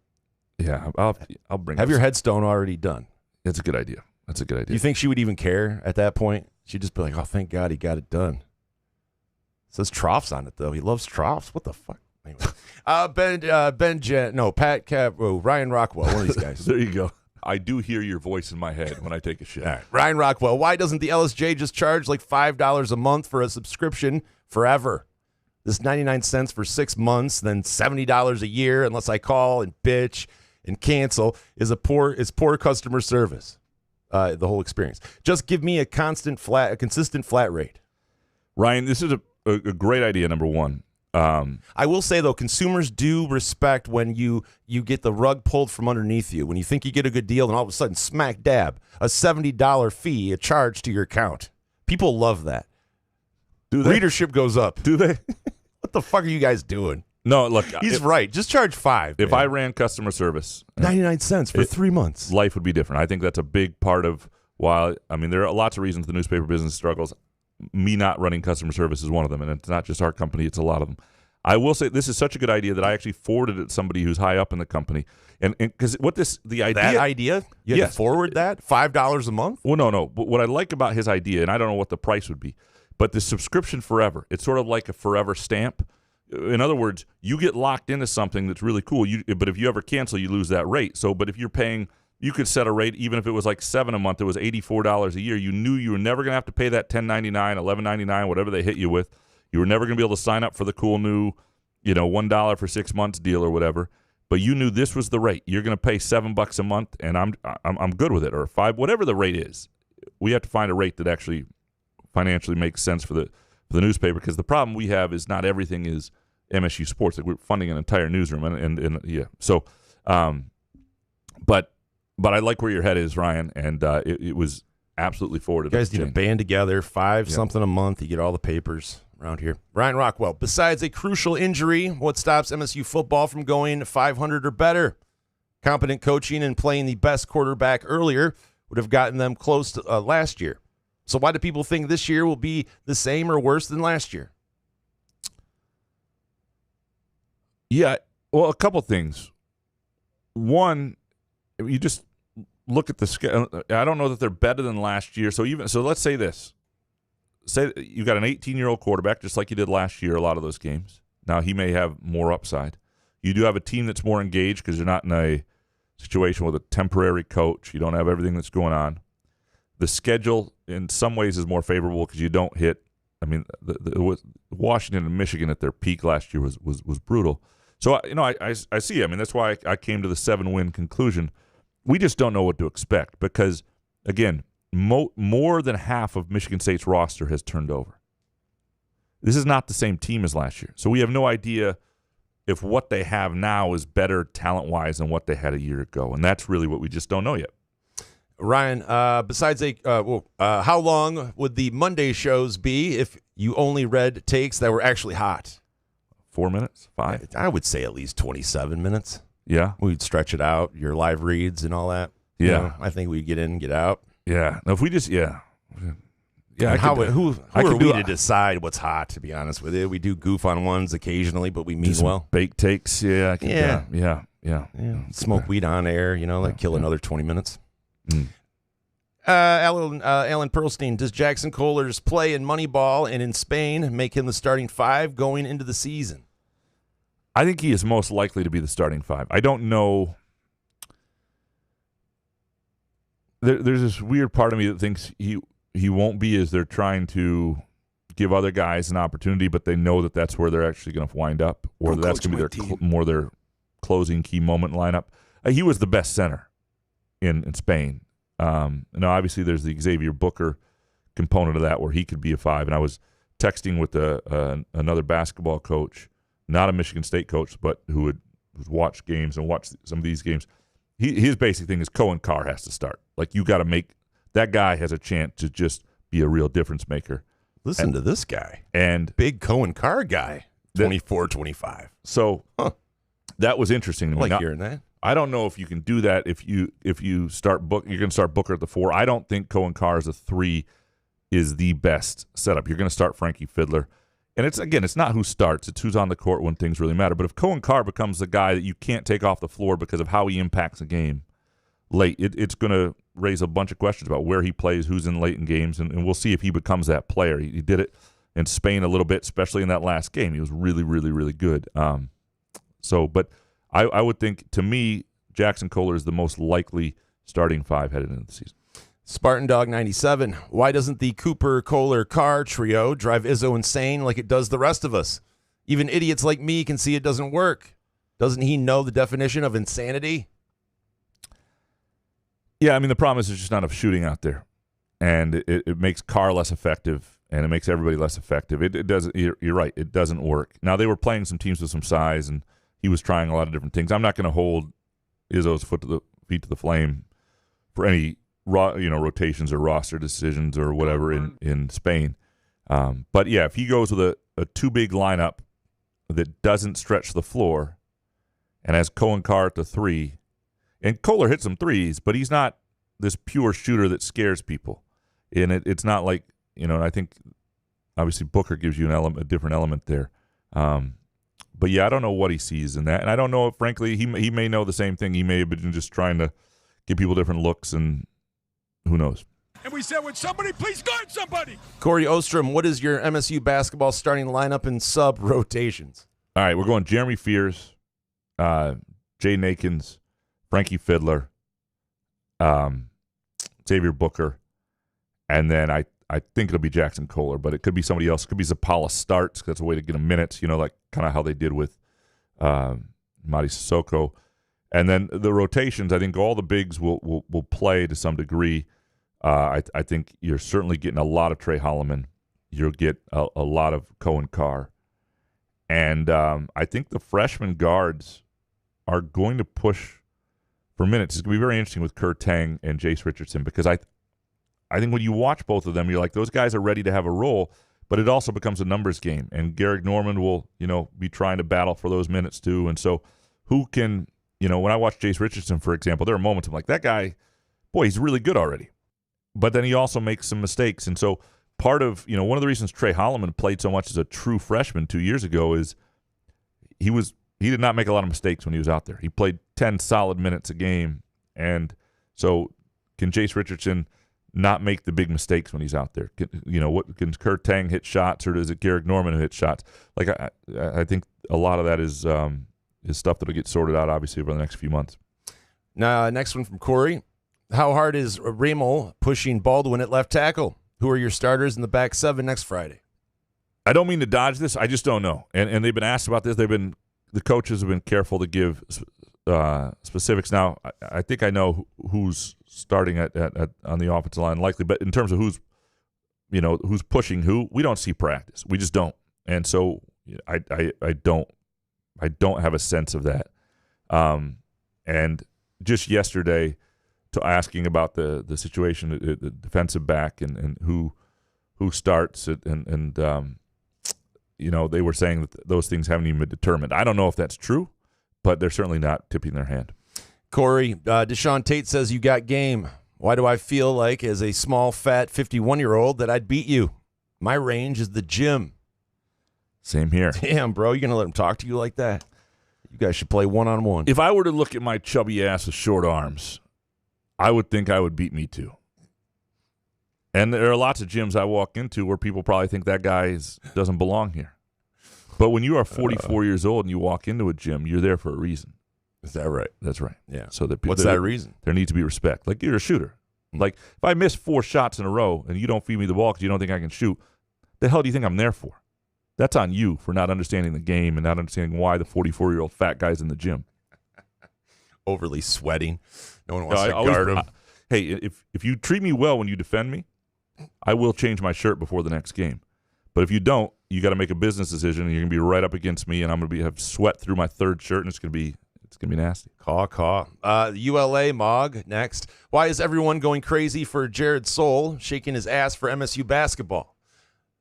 Yeah, I'll bring Have your headstone already done. That's a good idea. That's a good idea. You think she would even care at that point? She'd just be like, oh, thank God he got it done. It says troughs on it, though. He loves troughs. What the fuck? Anyway. Pat Cav, Ryan Rockwell, one of these guys. There you go. I do hear your voice in my head when I take a shit. All right. Ryan Rockwell, why doesn't the LSJ just charge like $5 a month for a subscription forever? This 99 cents for 6 months, then $70 a year unless I call and bitch and cancel is poor customer service. The whole experience. Just give me a consistent flat rate. Ryan, this is a great idea, number one. I will say, though, consumers do respect when you get the rug pulled from underneath you. When you think you get a good deal, and all of a sudden, smack dab, a $70 fee, a charge to your account. People love that. Do they? Readership goes up. Do they? What the fuck are you guys doing? No, look. He's right. Just charge $5. If I ran customer service, 99 cents for 3 months. Life would be different. I think that's a big part of why. I mean, there are lots of reasons the newspaper business struggles. Me not running customer service is one of them, and it's not just our company; it's a lot of them. I will say this is such a good idea that I actually forwarded it to somebody who's high up in the company, and because the idea you had to forward that $5 a month. Well, no. But what I like about his idea, and I don't know what the price would be, but the subscription forever. It's sort of like a forever stamp. In other words, you get locked into something that's really cool. But if you ever cancel, you lose that rate. So, but if you're paying. You could set a rate, even if it was like $7 a month, it was $84 a year. You knew you were never going to have to pay that $10.99, $11.99, whatever they hit you with. You were never going to be able to sign up for the cool new, $1 for 6 months deal or whatever. But you knew this was the rate. You're going to pay $7 a month, and I'm good with it, or $5, whatever the rate is. We have to find a rate that actually financially makes sense for the newspaper, because the problem we have is not everything is MSU sports. Like, we're funding an entire newsroom, and yeah. So, But I like where your head is, Ryan, and it was absolutely forwarded. You guys need to band together, something a month. You get all the papers around here. Ryan Rockwell, besides a crucial injury, what stops MSU football from going 500 or better? Competent coaching and playing the best quarterback earlier would have gotten them close to last year. So why do people think this year will be the same or worse than last year? Yeah, well, a couple things. One, you just look at the schedule. I don't know that they're better than last year. So let's say this. Say you got an 18-year-old quarterback, just like you did last year, a lot of those games. Now, he may have more upside. You do have a team that's more engaged because you're not in a situation with a temporary coach. You don't have everything that's going on. The schedule, in some ways, is more favorable because you don't hit. I mean, Washington and Michigan at their peak last year was brutal. So, I see. I mean, that's why I came to the 7-win conclusion. We just don't know what to expect because, again, more than half of Michigan State's roster has turned over. This is not the same team as last year. So we have no idea if what they have now is better talent-wise than what they had a year ago. And that's really what we just don't know yet. Ryan, besides how long would the Monday shows be if you only read takes that were actually hot? 4 minutes? 5? I would say at least 27 minutes. Yeah. We'd stretch it out, your live reads and all that. Yeah. I think we'd get in and get out. Yeah. Now, if we just, yeah. Yeah. Who are we to decide what's hot, to be honest with you? We do goof on ones occasionally, but we mean well. Baked takes, yeah. Yeah. Smoke weed on air, kill another 20 minutes. Mm. Alan Perlstein, does Jackson Kohler's play in Moneyball and in Spain make him the starting 5 going into the season? I think he is most likely to be the starting 5. I don't know. There's this weird part of me that thinks he won't be as they're trying to give other guys an opportunity, but they know that that's where they're actually going to wind up, or that's going to be their closing key moment lineup. He was the best center in Spain. Now, obviously, there's the Xavier Booker component of that where he could be a 5. And I was texting with another basketball coach, not a Michigan State coach, but who would watch games and watch some of these games. His basic thing is Cohen Carr has to start. Like, you got to make that guy has a chance to just be a real difference maker. Listen to this guy. And big Cohen Carr guy, 24-25. So that was interesting to me. I like hearing that. I don't know if you can do that if you start you're going to start Booker at the 4. I don't think Cohen Carr as a 3 is the best setup. You're going to start Frankie Fiddler. And it's not who starts, it's who's on the court when things really matter. But if Cohen Carr becomes the guy that you can't take off the floor because of how he impacts a game late, it's going to raise a bunch of questions about where he plays, who's in late in games, and we'll see if he becomes that player. He did it in Spain a little bit, especially in that last game. He was really, really, really good. But I would think, to me, Jackson Kohler is the most likely starting 5 headed into the season. Spartan Dog 97. Why doesn't the Cooper Kohler Carr trio drive Izzo insane like it does the rest of us? Even idiots like me can see it doesn't work. Doesn't he know the definition of insanity? Yeah, I mean, the problem is there's just not enough shooting out there, and it makes Carr less effective, and it makes everybody less effective. It doesn't. You're right. It doesn't work. Now, they were playing some teams with some size, and he was trying a lot of different things. I'm not going to hold Izzo's feet to the flame for any rotations or roster decisions or whatever in Spain. But yeah, if he goes with a too big lineup that doesn't stretch the floor and has Cohen Carr at the 3, and Kohler hits some threes, but he's not this pure shooter that scares people. And it's not like, and I think obviously Booker gives you a different element there. But yeah, I don't know what he sees in that. And I don't know if, frankly, he may know the same thing. He may have been just trying to give people different looks, and who knows. And we said, would somebody please guard somebody? Corey Ostrom, what is your MSU basketball starting lineup and sub rotations? All right, we're going Jeremy Fears, Jay Nakins, Frankie Fiddler, Xavier Booker, and then I think it'll be Jackson Kohler, but it could be somebody else. It could be Zapala starts. That's a way to get him minutes, like kind of how they did with Madi Sissoko. And then the rotations, I think all the bigs will play to some degree. I think you're certainly getting a lot of Trey Holloman. You'll get a lot of Cohen Carr. And I think the freshman guards are going to push for minutes. It's going to be very interesting with Kurt Tang and Jace Richardson, because I think when you watch both of them, you're like, those guys are ready to have a role, but it also becomes a numbers game. And Garrick Norman will, be trying to battle for those minutes too. And so who can, when I watch Jace Richardson, for example, there are moments I'm like, that guy, boy, he's really good already. But then he also makes some mistakes. And so part of, one of the reasons Trey Holloman played so much as a true freshman 2 years ago is he was he did not make a lot of mistakes when he was out there. He played 10 solid minutes a game, and so can Jace Richardson not make the big mistakes when he's out there? Can Kurt Tang hit shots, or is it Garrick Norman who hits shots? Like I think a lot of that is stuff that'll get sorted out obviously over the next few months. Now, next one from Corey. How hard is Ramel pushing Baldwin at left tackle? Who are your starters in the back seven next Friday? I don't mean to dodge this. I just don't know. And they've been asked about this. The coaches have been careful to give specifics. Now, I think I know who's starting at on the offensive line likely, but in terms of who's pushing who, we don't see practice. We just don't. And so I don't have a sense of that. And just yesterday, to asking about the situation, the defensive back and who starts and they were saying that those things haven't even been determined. I don't know if that's true, but they're certainly not tipping their hand. Corey, Deshaun Tate says you got game. Why do I feel like, as a small, fat 51-year-old, that I'd beat you? My range is the gym. Same here. Damn, bro, you going to let him talk to you like that? You guys should play one-on-one. If I were to look at my chubby ass with short arms, I would think I would beat me too. And there are lots of gyms I walk into where people probably think that guy doesn't belong here. But when you are 44 years old and you walk into a gym, you're there for a reason. Is that right? That's right. Yeah. So what's that reason? There needs to be respect. Like, you're a shooter. Like, if I miss 4 shots in a row and you don't feed me the ball because you don't think I can shoot, the hell do you think I'm there for? That's on you for not understanding the game and not understanding why the 44-year-old fat guy's in the gym. Overly sweating. No one wants to guard him. Hey, if you treat me well when you defend me, I will change my shirt before the next game. But if you don't, you got to make a business decision, and you're going to be right up against me, and I'm going to have sweat through my third shirt, and it's going to be nasty. Caw. ULA Mog next. Why is everyone going crazy for Jared Soule shaking his ass for MSU basketball?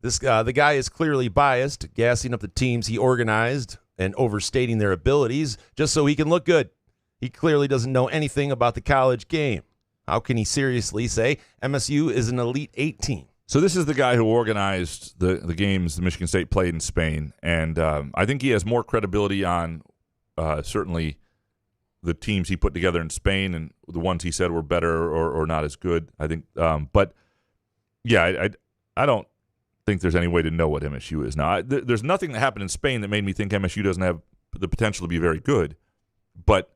The guy is clearly biased, gassing up the teams he organized and overstating their abilities just so he can look good. He clearly doesn't know anything about the college game. How can he seriously say MSU is an Elite 8 team? So this is the guy who organized the games the Michigan State played in Spain, and I think he has more credibility on certainly the teams he put together in Spain and the ones he said were better or not as good, I think. But, yeah, I don't think there's any way to know what MSU is. Now, there's nothing that happened in Spain that made me think MSU doesn't have the potential to be very good, but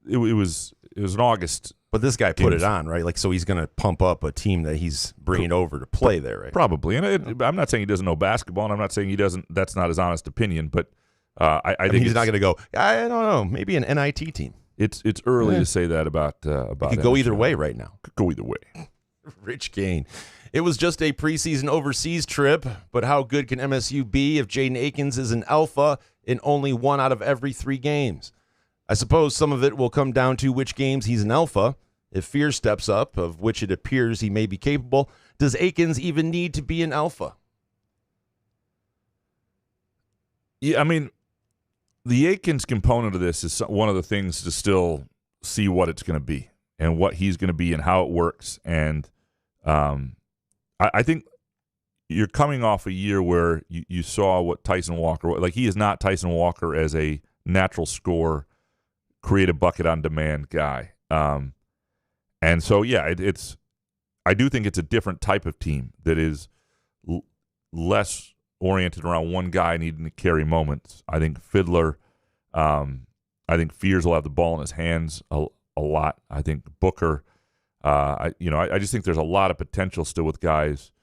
it was an August. But this guy put it on, right? Like, so he's going to pump up a team that he's bringing over to play there, right? Probably. And I'm not saying he doesn't know basketball, and I'm not saying he doesn't. That's not his honest opinion. But I think he's not going to go, I don't know, maybe an NIT team. It's early to say that about it could go either way right now. Could go either way. Rich Kane. It was just a preseason overseas trip, but how good can MSU be if Jaden Akins is an alpha in only 1 out of every 3 games? I suppose some of it will come down to which games he's an alpha. If fear steps up, of which it appears he may be capable, does Akins even need to be an alpha? Yeah, I mean, the Akins component of this is one of the things to still see what it's going to be and what he's going to be and how it works. And I think you're coming off a year where you saw what Tyson Walker, like, he is not Tyson Walker as a natural scorer, create a bucket on demand guy. And so, yeah, I do think it's a different type of team that is less oriented around one guy needing to carry moments. I think Fiddler, I think Fears will have the ball in his hands a lot. I think Booker, I just think there's a lot of potential still with guys.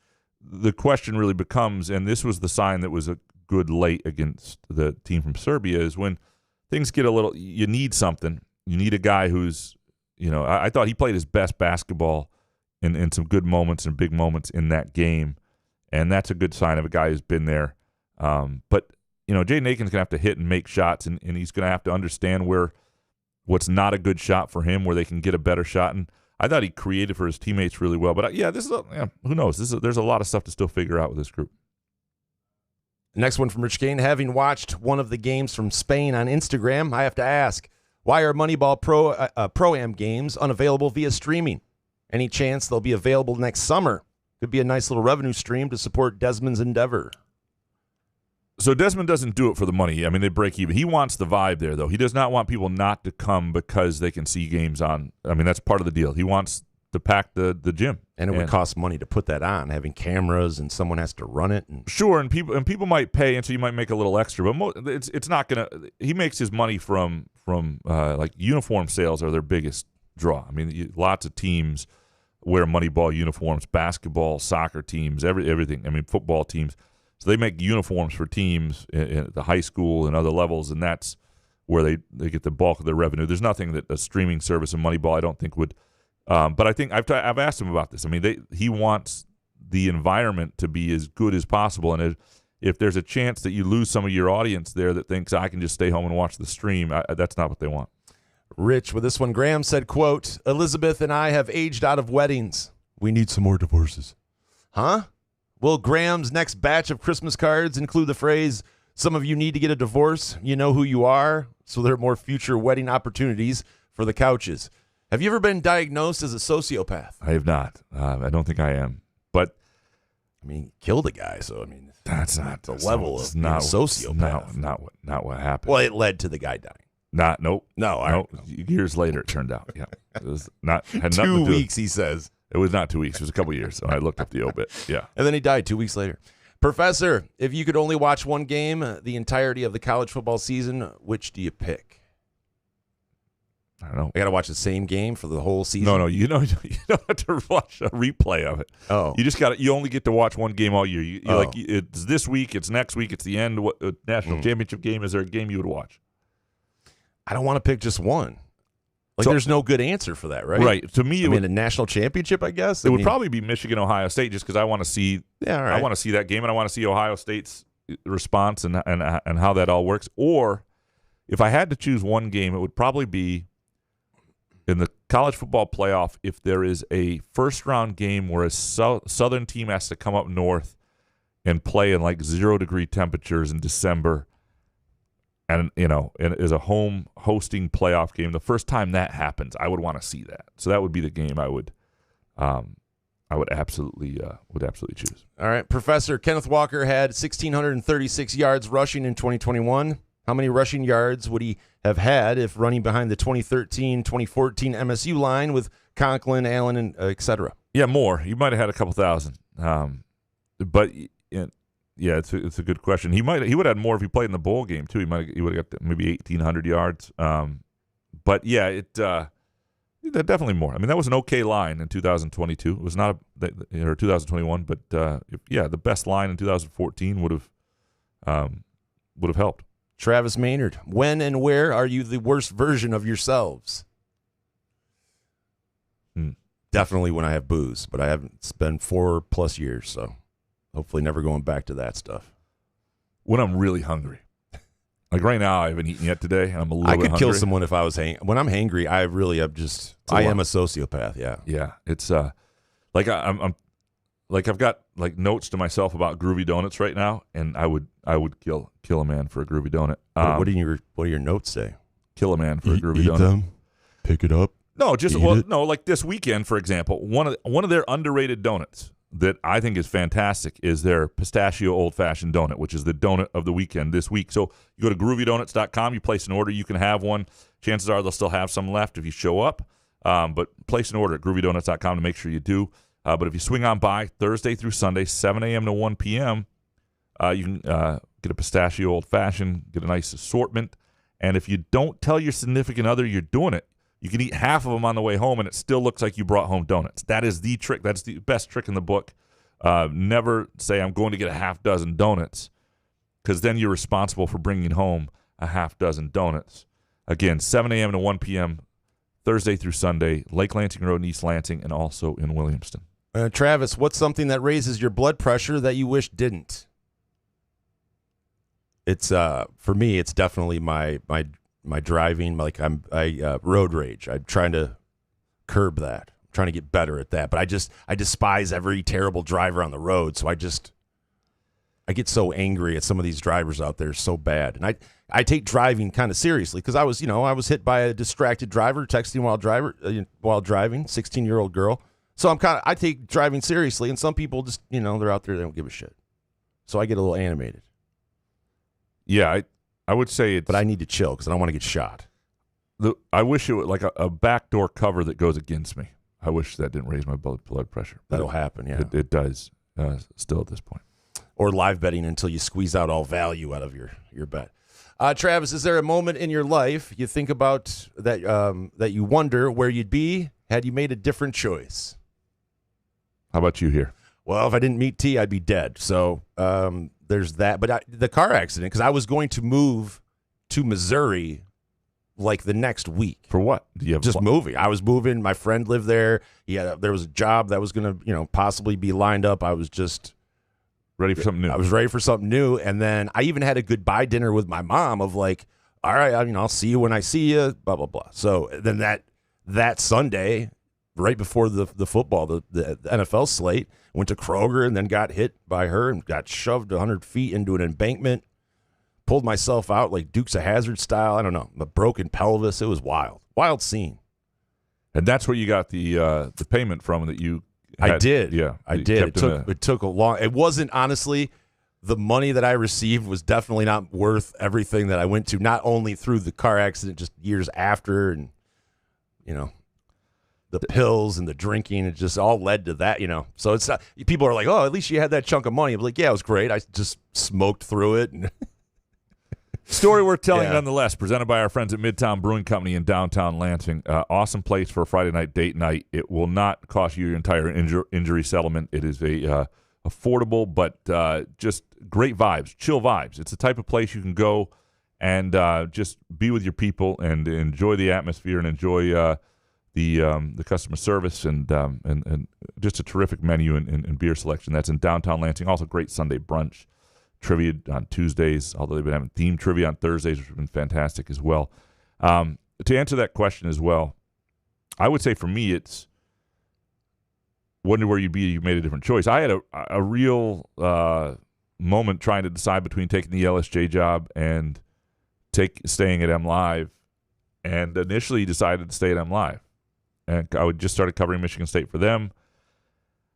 The question really becomes, and this was the sign that was a good late against the team from Serbia, is when things get a little, you need something. You need a guy who's, I thought he played his best basketball in some good moments and big moments in that game, and that's a good sign of a guy who's been there. But, Jaden Akins going to have to hit and make shots, and he's going to have to understand what's not a good shot for him, where they can get a better shot. And I thought he created for his teammates really well. But, who knows? There's a lot of stuff to still figure out with this group. Next one from Rich Kane. Having watched one of the games from Spain on Instagram, I have to ask, why are Moneyball Pro-Am games unavailable via streaming? Any chance they'll be available next summer? Could be a nice little revenue stream to support Desmond's endeavor. So Desmond doesn't do it for the money. I mean, they break even. He wants the vibe there, though. He does not want people not to come because they can see games on. I mean, that's part of the deal. He wants to pack the gym. And it would cost money to put that on, having cameras, and someone has to run it. Sure, and people might pay, and so you might make a little extra. But it's not gonna. He makes his money from like uniform sales are their biggest draw. I mean, lots of teams wear Moneyball uniforms, basketball, soccer teams, everything. I mean, football teams. So they make uniforms for teams in the high school and other levels, and that's where they get the bulk of their revenue. There's nothing that a streaming service and Moneyball I don't think would. But I think I've asked him about this. I mean, he wants the environment to be as good as possible, and if there's a chance that you lose some of your audience there that thinks I can just stay home and watch the stream, that's not what they want. Rich, with this one, Graham said, quote, Elizabeth and I have aged out of weddings. We need some more divorces. Huh? Will Graham's next batch of Christmas cards include the phrase, some of you need to get a divorce, you know who you are, so there are more future wedding opportunities for the couches? Have you ever been diagnosed as a sociopath? I have not. I don't think I am. But I mean, killed a guy, so I mean, that's not the level of being a sociopath. Not what happened. Well, it led to the guy dying. Nope. No. Years later, it turned out. Yeah, it was not. Had 2 weeks, he says. It was not 2 weeks. It was a couple years. So I looked up the obit. Yeah. And then he died 2 weeks later. Professor, if you could only watch one game the entirety of the college football season, which do you pick? I don't know. I got to watch the same game for the whole season? No. You don't have to watch a replay of it. Oh. You only get to watch one game all year. Like it's this week, it's next week, it's the end. What national championship game? Is there a game you would watch? I don't want to pick just one. There's no good answer for that, right? Right. To me, a national championship, I guess. It would probably be Michigan, Ohio State, just because I want to see. Yeah, all right. I want to see that game, and I want to see Ohio State's response and how that all works. Or if I had to choose one game, it would probably be in the college football playoff. If there is a first-round game where a southern team has to come up north and play in like 0-degree temperatures in December. And, and is a home hosting playoff game. The first time that happens, I would want to see that. So that would be the game I would absolutely choose. All right, Professor, Kenneth Walker had 1,636 yards rushing in 2021. How many rushing yards would he have had if running behind the 2013-2014 MSU line with Conklin, Allen, and et cetera? Yeah, more. He might have had a couple thousand. But yeah, it's a good question. He would have had more if he played in the bowl game too. He would have got maybe 1,800 yards. But yeah, definitely more. I mean, that was an okay line in 2022. It was not or 2021, but the best line in 2014 would have helped. Travis Maynard, when and where are you the worst version of yourselves? Definitely when I have booze, but I haven't. It's been 4+ years, so. Hopefully never going back to that stuff. When I'm really hungry. Like right now, I haven't eaten yet today, and I'm a little bit hungry. I could kill someone if I was when I'm hangry, I really am I am a sociopath, yeah. Yeah, it's like I'm like I've got like notes to myself about groovy donuts right now, and I would kill a man for a groovy donut. What do your notes say? Kill a man for a groovy eat donut. Them, pick it up. No, like this weekend, for example, one of their underrated donuts that I think is fantastic is their pistachio old-fashioned donut, which is the donut of the weekend this week. So you go to groovydonuts.com, you place an order, you can have one. Chances are they'll still have some left if you show up. But place an order at groovydonuts.com to make sure you do. But if you swing on by Thursday through Sunday, 7 a.m. to 1 p.m., you can get a pistachio old-fashioned, get a nice assortment. And if you don't tell your significant other you're doing it, you can eat half of them on the way home, and it still looks like you brought home donuts. That is the trick. That's the best trick in the book. Never say, I'm going to get a half dozen donuts, because then you're responsible for bringing home a half dozen donuts. Again, 7 a.m. to 1 p.m., Thursday through Sunday, Lake Lansing Road in East Lansing, and also in Williamston. Travis, what's something that raises your blood pressure that you wish didn't? It's for me, it's definitely my driving. Like I road rage. I'm trying to curb that. I'm trying to get better at that. But I despise every terrible driver on the road. So I get so angry at some of these drivers out there so bad. And I take driving kind of seriously because I was hit by a distracted driver texting while driving, 16-year-old girl. So I take driving seriously, and some people just, they're out there, they don't give a shit. So I get a little animated. Yeah, I would say it's. But I need to chill because I don't want to get shot. I wish it was like a backdoor cover that goes against me. I wish that didn't raise my blood pressure. That'll happen, yeah. It does still at this point. Or live betting until you squeeze out all value out of your bet. Travis, is there a moment in your life you think about that you wonder where you'd be had you made a different choice? How about you here? Well, if I didn't meet T, I'd be dead. So there's that. But the car accident, because I was going to move to Missouri like the next week. For what? Just moving. I was moving. My friend lived there. There was a job that was going to, possibly be lined up. I was just ready for something new. I was ready for something new. And then I even had a goodbye dinner with my mom of like, all right, I'll see you when I see you, blah, blah, blah. So then that Sunday, right before the football, the NFL slate, went to Kroger and then got hit by her and got shoved 100 feet into an embankment. Pulled myself out like Dukes of Hazzard style. I don't know. A broken pelvis. It was wild. Wild scene. And that's where you got the payment from that you had. I did. Yeah. I did. It took a long. It wasn't, honestly, the money that I received was definitely not worth everything that I went to, not only through the car accident, just years after, and, the pills and the drinking. It just all led to that, So it's not, people are like, oh, at least you had that chunk of money. I'm like, yeah, it was great. I just smoked through it. And story worth telling nonetheless, presented by our friends at Midtown Brewing Company in downtown Lansing. Awesome place for a Friday night date night. It will not cost you your entire injury settlement. It is a affordable but just great vibes, chill vibes. It's the type of place you can go and just be with your people and enjoy the atmosphere and enjoy the customer service and just a terrific menu and beer selection. That's in downtown Lansing. Also great Sunday brunch. Trivia on Tuesdays, although they've been having themed trivia on Thursdays, which have been fantastic as well. To answer that question as well, I would say for me it's wonder where you'd be if you made a different choice. I had a real moment trying to decide between taking the LSJ job and staying at MLive, and initially decided to stay at MLive. And I would just started covering Michigan State for them.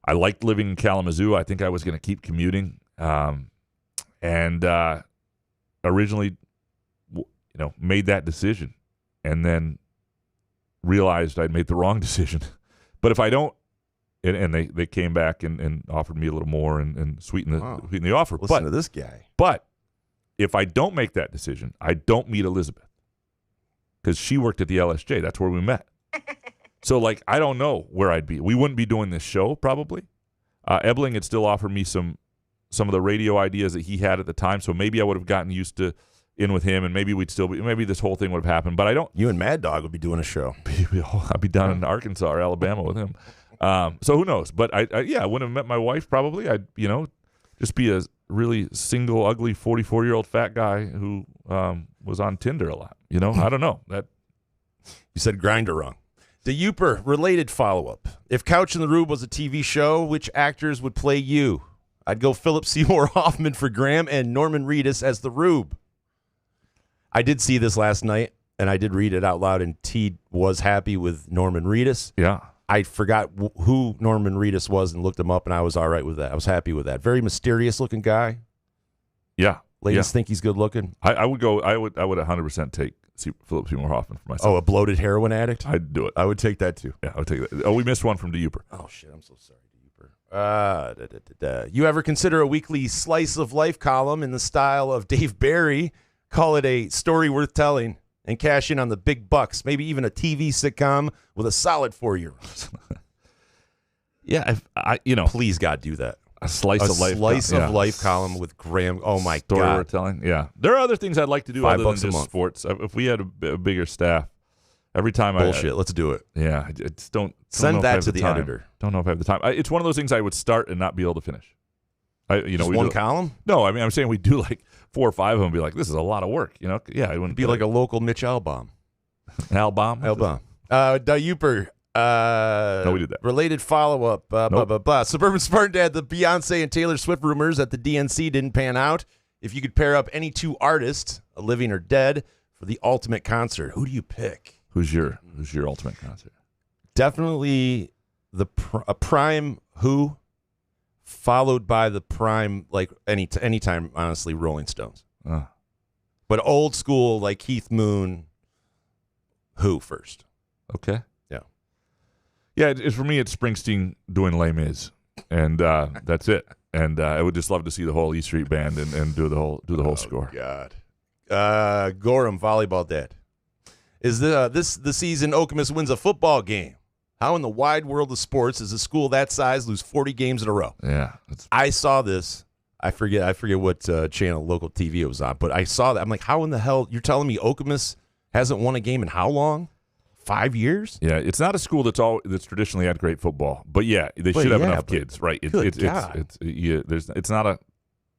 I liked living in Kalamazoo. I think I was going to keep commuting. And originally, made that decision and then realized I'd made the wrong decision. But if I don't, and they came back and offered me a little more and sweetened the offer. Listen to this guy. But if I don't make that decision, I don't meet Elizabeth because she worked at the LSJ. That's where we met. So, I don't know where I'd be. We wouldn't be doing this show probably. Ebling had still offered me some of the radio ideas that he had at the time, so maybe I would have gotten used to in with him, and maybe maybe this whole thing would have happened. But I don't. You and Mad Dog would be doing a show. I'd be down in Arkansas or Alabama with him. So who knows? But I wouldn't have met my wife probably. I'd just be a really single, ugly 44-year-old fat guy who was on Tinder a lot. I don't know that. You said Grindr wrong. The Uper related follow-up. If Couch in the Rube was a TV show, which actors would play you? I'd go Philip Seymour Hoffman for Graham and Norman Reedus as the Rube. I did see this last night, and I did read it out loud, and T was happy with Norman Reedus. Yeah. I forgot who Norman Reedus was and looked him up, and I was all right with that. I was happy with that. Very mysterious-looking guy. Yeah. Ladies think he's good-looking. I would 100% take Philip Seymour Hoffman for myself. Oh, a bloated heroin addict? I'd do it. I would take that, too. Yeah, I would take that. Oh, we missed one from DeUper. Oh, shit. I'm so sorry. You ever consider a weekly slice of life column in the style of Dave Barry? Call it a story worth telling and cash in on the big bucks. Maybe even a TV sitcom with a solid 4-year-old. Yeah, please God, do that. A slice of life column with Graham. Oh my story God, worth telling. Yeah, there are other things I'd like to do other than $5 a just month. sports. If we had a bigger staff, every time bullshit. Let's do it. Yeah, I just don't send that to the the editor. Don't know if I have the time. It's one of those things I would start and not be able to finish. Just one column? No, I mean I'm saying we do like 4 or 5 of them. And be like, this is a lot of work. Yeah, it wouldn't be like a local Mitch Albom. Albom. Dayuper. No, we did that. Related follow-up. Nope. Suburban Spartan Dad, the Beyonce and Taylor Swift rumors at the DNC didn't pan out. If you could pair up any 2 artists, living or dead, for the ultimate concert, who do you pick? Who's your ultimate concert? Definitely a prime Who, followed by the prime, like anytime, honestly, Rolling Stones. But old school, like Keith Moon, who first? Okay. Yeah. Yeah, for me, it's Springsteen doing Les Mis, and that's it. And I would just love to see the whole E Street Band and do the whole score. God. Gorham, volleyball dad. Is this the season Okemos wins a football game? How in the wide world of sports does a school that size lose 40 games in a row? Yeah. I saw this. I forget what channel, local TV it was on, but I saw that. I'm like, how in the hell? You're telling me Okemos hasn't won a game in how long? 5 years? Yeah, it's not a school that's traditionally had great football, but yeah, they should have enough kids, right? It's not a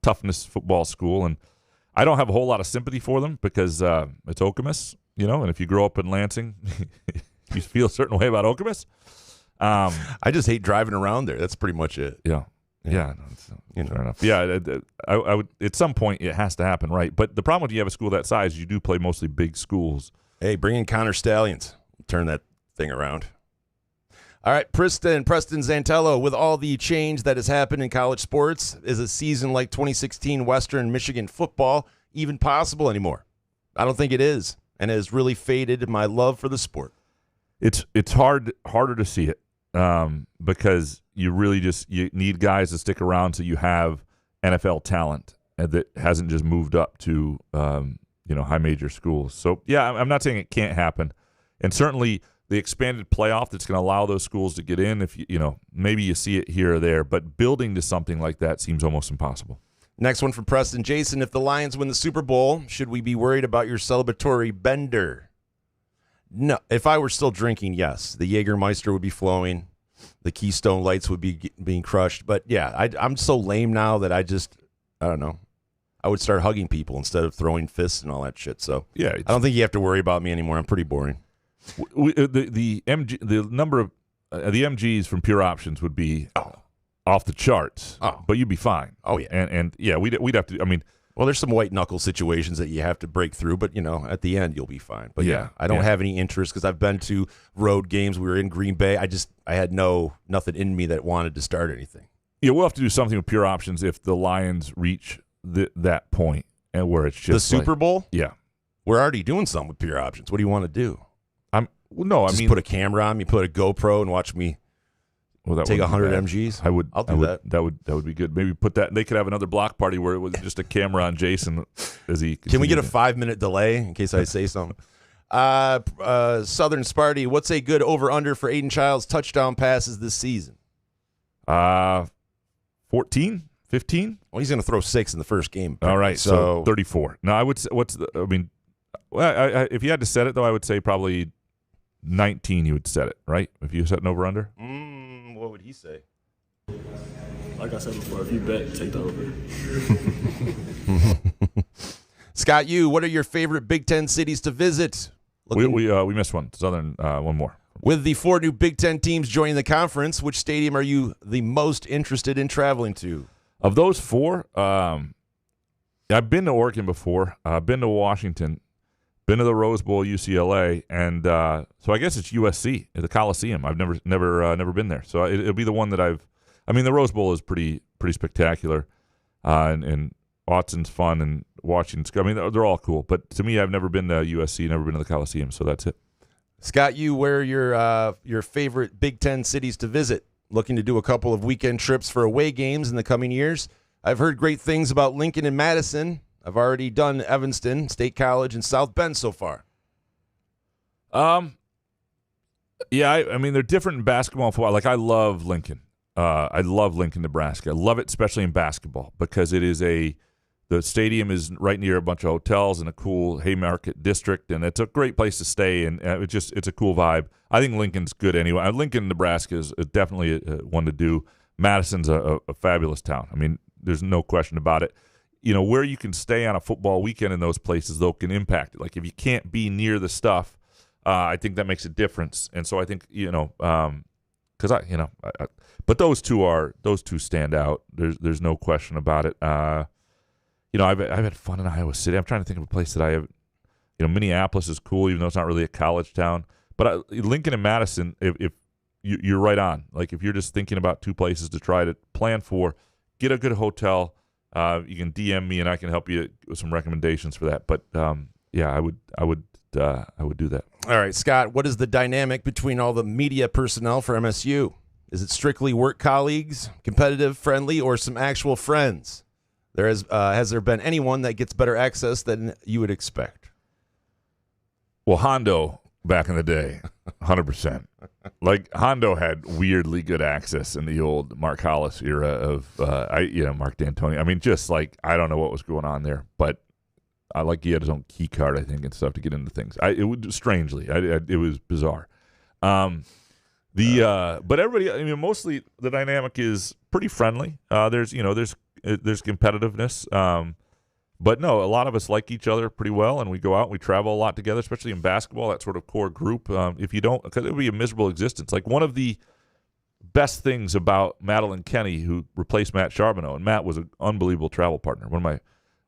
toughness football school, and I don't have a whole lot of sympathy for them because it's Okemos, and if you grow up in Lansing, you feel a certain way about Okemos. I just hate driving around there. That's pretty much it. Yeah. Yeah, fair enough. Yeah, I would. At some point, it has to happen, right? But the problem when you have a school that size, you do play mostly big schools. Hey, bring in Connor Stallions. Turn that thing around. All right, Preston Zantello, with all the change that has happened in college sports, is a season like 2016 Western Michigan football even possible anymore? I don't think it is, and it has really faded my love for the sport. It's harder to see it because you really you need guys to stick around so you have NFL talent that hasn't just moved up to high major schools. So yeah, I'm not saying it can't happen, and certainly the expanded playoff that's going to allow those schools to get in. If maybe you see it here or there, but building to something like that seems almost impossible. Next one from Preston. Jason, if the Lions win the Super Bowl, should we be worried about your celebratory bender? No. If I were still drinking, yes. The Jägermeister would be flowing. The Keystone Lights would be being crushed. But, yeah, I'm so lame now that I don't know. I would start hugging people instead of throwing fists and all that shit. So, yeah, I don't think you have to worry about me anymore. I'm pretty boring. The number of the MGs from Pure Options would be off the charts. But you'd be fine. Oh yeah, and yeah, we'd have to. I mean, well, there's some white knuckle situations that you have to break through, but at the end you'll be fine. But yeah, I don't have any interest because I've been to road games. We were in Green Bay. I had nothing in me that wanted to start anything. Yeah, we'll have to do something with Pure Options if the Lions reach that point and where it's just the Super Bowl. Yeah, we're already doing something with Pure Options. What do you want to do? I mean, put a camera on me, put a GoPro, and watch me take 100 MGs. I'll do that. That would be good. Maybe put that. They could have another block party where it was just a camera on Jason as he. Can we get a 5-minute delay in case I say something? Southern Sparty, what's a good over/under for Aiden Childs' touchdown passes this season? 14, 15. Well, he's going to throw 6 in the first game. All right, so 34. No, I would say well, if you had to set it, though, I would say probably 19 you would set it, right? If you set an over-under? What would he say? Like I said before, if you bet, take the over. Scott, what are your favorite Big Ten cities to visit? We missed one. Southern, one more. With the 4 new Big Ten teams joining the conference, which stadium are you the most interested in traveling to? Of those 4, I've been to Oregon before. I've been to Washington. Been to the Rose Bowl, UCLA, and so I guess it's USC, the Coliseum. I've never been there, so it'll be the one that the Rose Bowl is pretty spectacular, and Watson's fun, and Washington's. I mean, they're all cool, but to me, I've never been to USC, never been to the Coliseum, so that's it. Scott, where are your favorite Big Ten cities to visit? Looking to do a couple of weekend trips for away games in the coming years. I've heard great things about Lincoln and Madison. I've already done Evanston, State College, and South Bend so far. Yeah, I mean, they're different in basketball and football. Like, I love Lincoln. I love Lincoln, Nebraska. I love it, especially in basketball, because the stadium is right near a bunch of hotels in a cool Haymarket district, and it's a great place to stay, and it's a cool vibe. I think Lincoln's good anyway. Lincoln, Nebraska is definitely one to do. Madison's a fabulous town. I mean, there's no question about it. Where you can stay on a football weekend in those places, though, can impact it. Like, if you can't be near the stuff, I think that makes a difference. And so I think, because but those two stand out. There's no question about it. I've had fun in Iowa City. I'm trying to think of a place that I have. Minneapolis is cool, even though it's not really a college town. But Lincoln and Madison, if you're right on. Like, if you're just thinking about 2 places to try to plan for, get a good hotel. You can DM me and I can help you with some recommendations for that. But yeah, I would do that. All right, Scott, what is the dynamic between all the media personnel for MSU? Is it strictly work colleagues, competitive, friendly, or some actual friends? Has there been anyone that gets better access than you would expect? Well, Hondo back in the day, 100%. Like Hondo had weirdly good access in the old Mark Hollis era of Mark D'Antoni. I mean, just like I don't know what was going on there, but I like he had his own key card, I think, and stuff to get into things. It was bizarre. But everybody, I mean, mostly the dynamic is pretty friendly. There's competitiveness. But no, a lot of us like each other pretty well, and we go out and we travel a lot together, especially in basketball, that sort of core group. If you don't, because it would be a miserable existence. Like one of the best things about Madeline Kenny, who replaced Matt Charbonneau, and Matt was an unbelievable travel partner, one of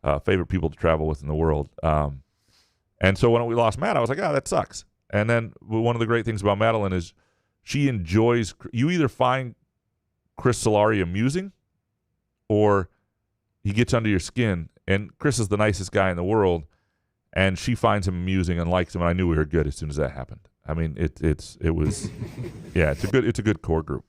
my favorite people to travel with in the world. And so when we lost Matt, I was like, that sucks. And then one of the great things about Madeline is she enjoys, you either find Chris Solari amusing or he gets under your skin. And Chris is the nicest guy in the world, and she finds him amusing and likes him. And I knew we were good as soon as that happened. I mean, it's a good core group.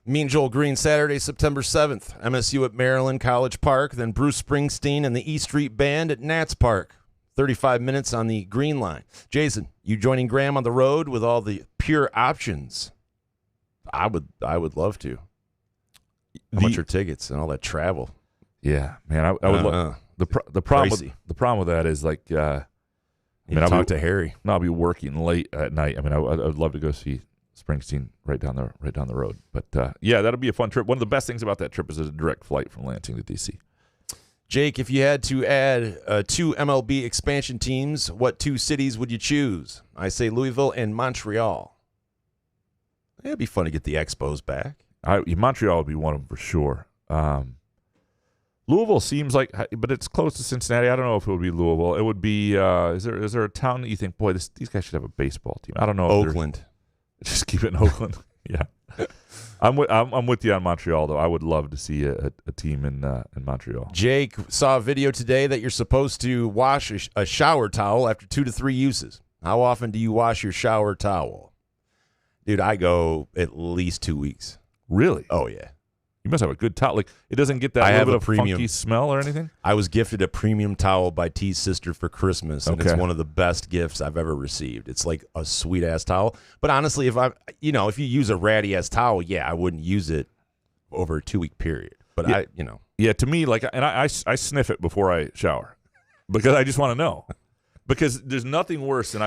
Mean Joel Green, Saturday, September 7th, MSU at Maryland College Park, then Bruce Springsteen and the E Street Band at Nats Park. 35 minutes on the Green Line. Jason, you joining Graham on the road with all the pure options? I would love to. How much are tickets and all that travel? Yeah, man, I would love. The problem with that is like, I'll talk to Harry. I'll be working late at night. I mean, I'd love to go see Springsteen right down the road. But yeah, that'll be a fun trip. One of the best things about that trip is a direct flight from Lansing to DC. Jake, if you had to add 2 MLB expansion teams, what 2 cities would you choose? I say Louisville and Montreal. It'd be fun to get the Expos back. Montreal would be one of them for sure. Louisville seems like, but it's close to Cincinnati. I don't know if it would be Louisville. It would be. Is there a town that you think, boy, these guys should have a baseball team? I don't know. Oakland. Just keep it in Oakland. Yeah, I'm with you on Montreal though. I would love to see a team in Montreal. Jake saw a video today that you're supposed to wash a shower towel after 2 to 3 uses. How often do you wash your shower towel? Dude, I go at least 2 weeks. Really? Oh yeah. You must have a good towel. Like it doesn't get that little bit of funky smell or anything. I was gifted a premium towel by T's sister for Christmas, and it's one of the best gifts I've ever received. It's like a sweet ass towel. But honestly, if you use a ratty ass towel, I wouldn't use it over a 2-week period. But yeah, to me, like, and I sniff it before I shower because I just want to know. Because there's nothing worse than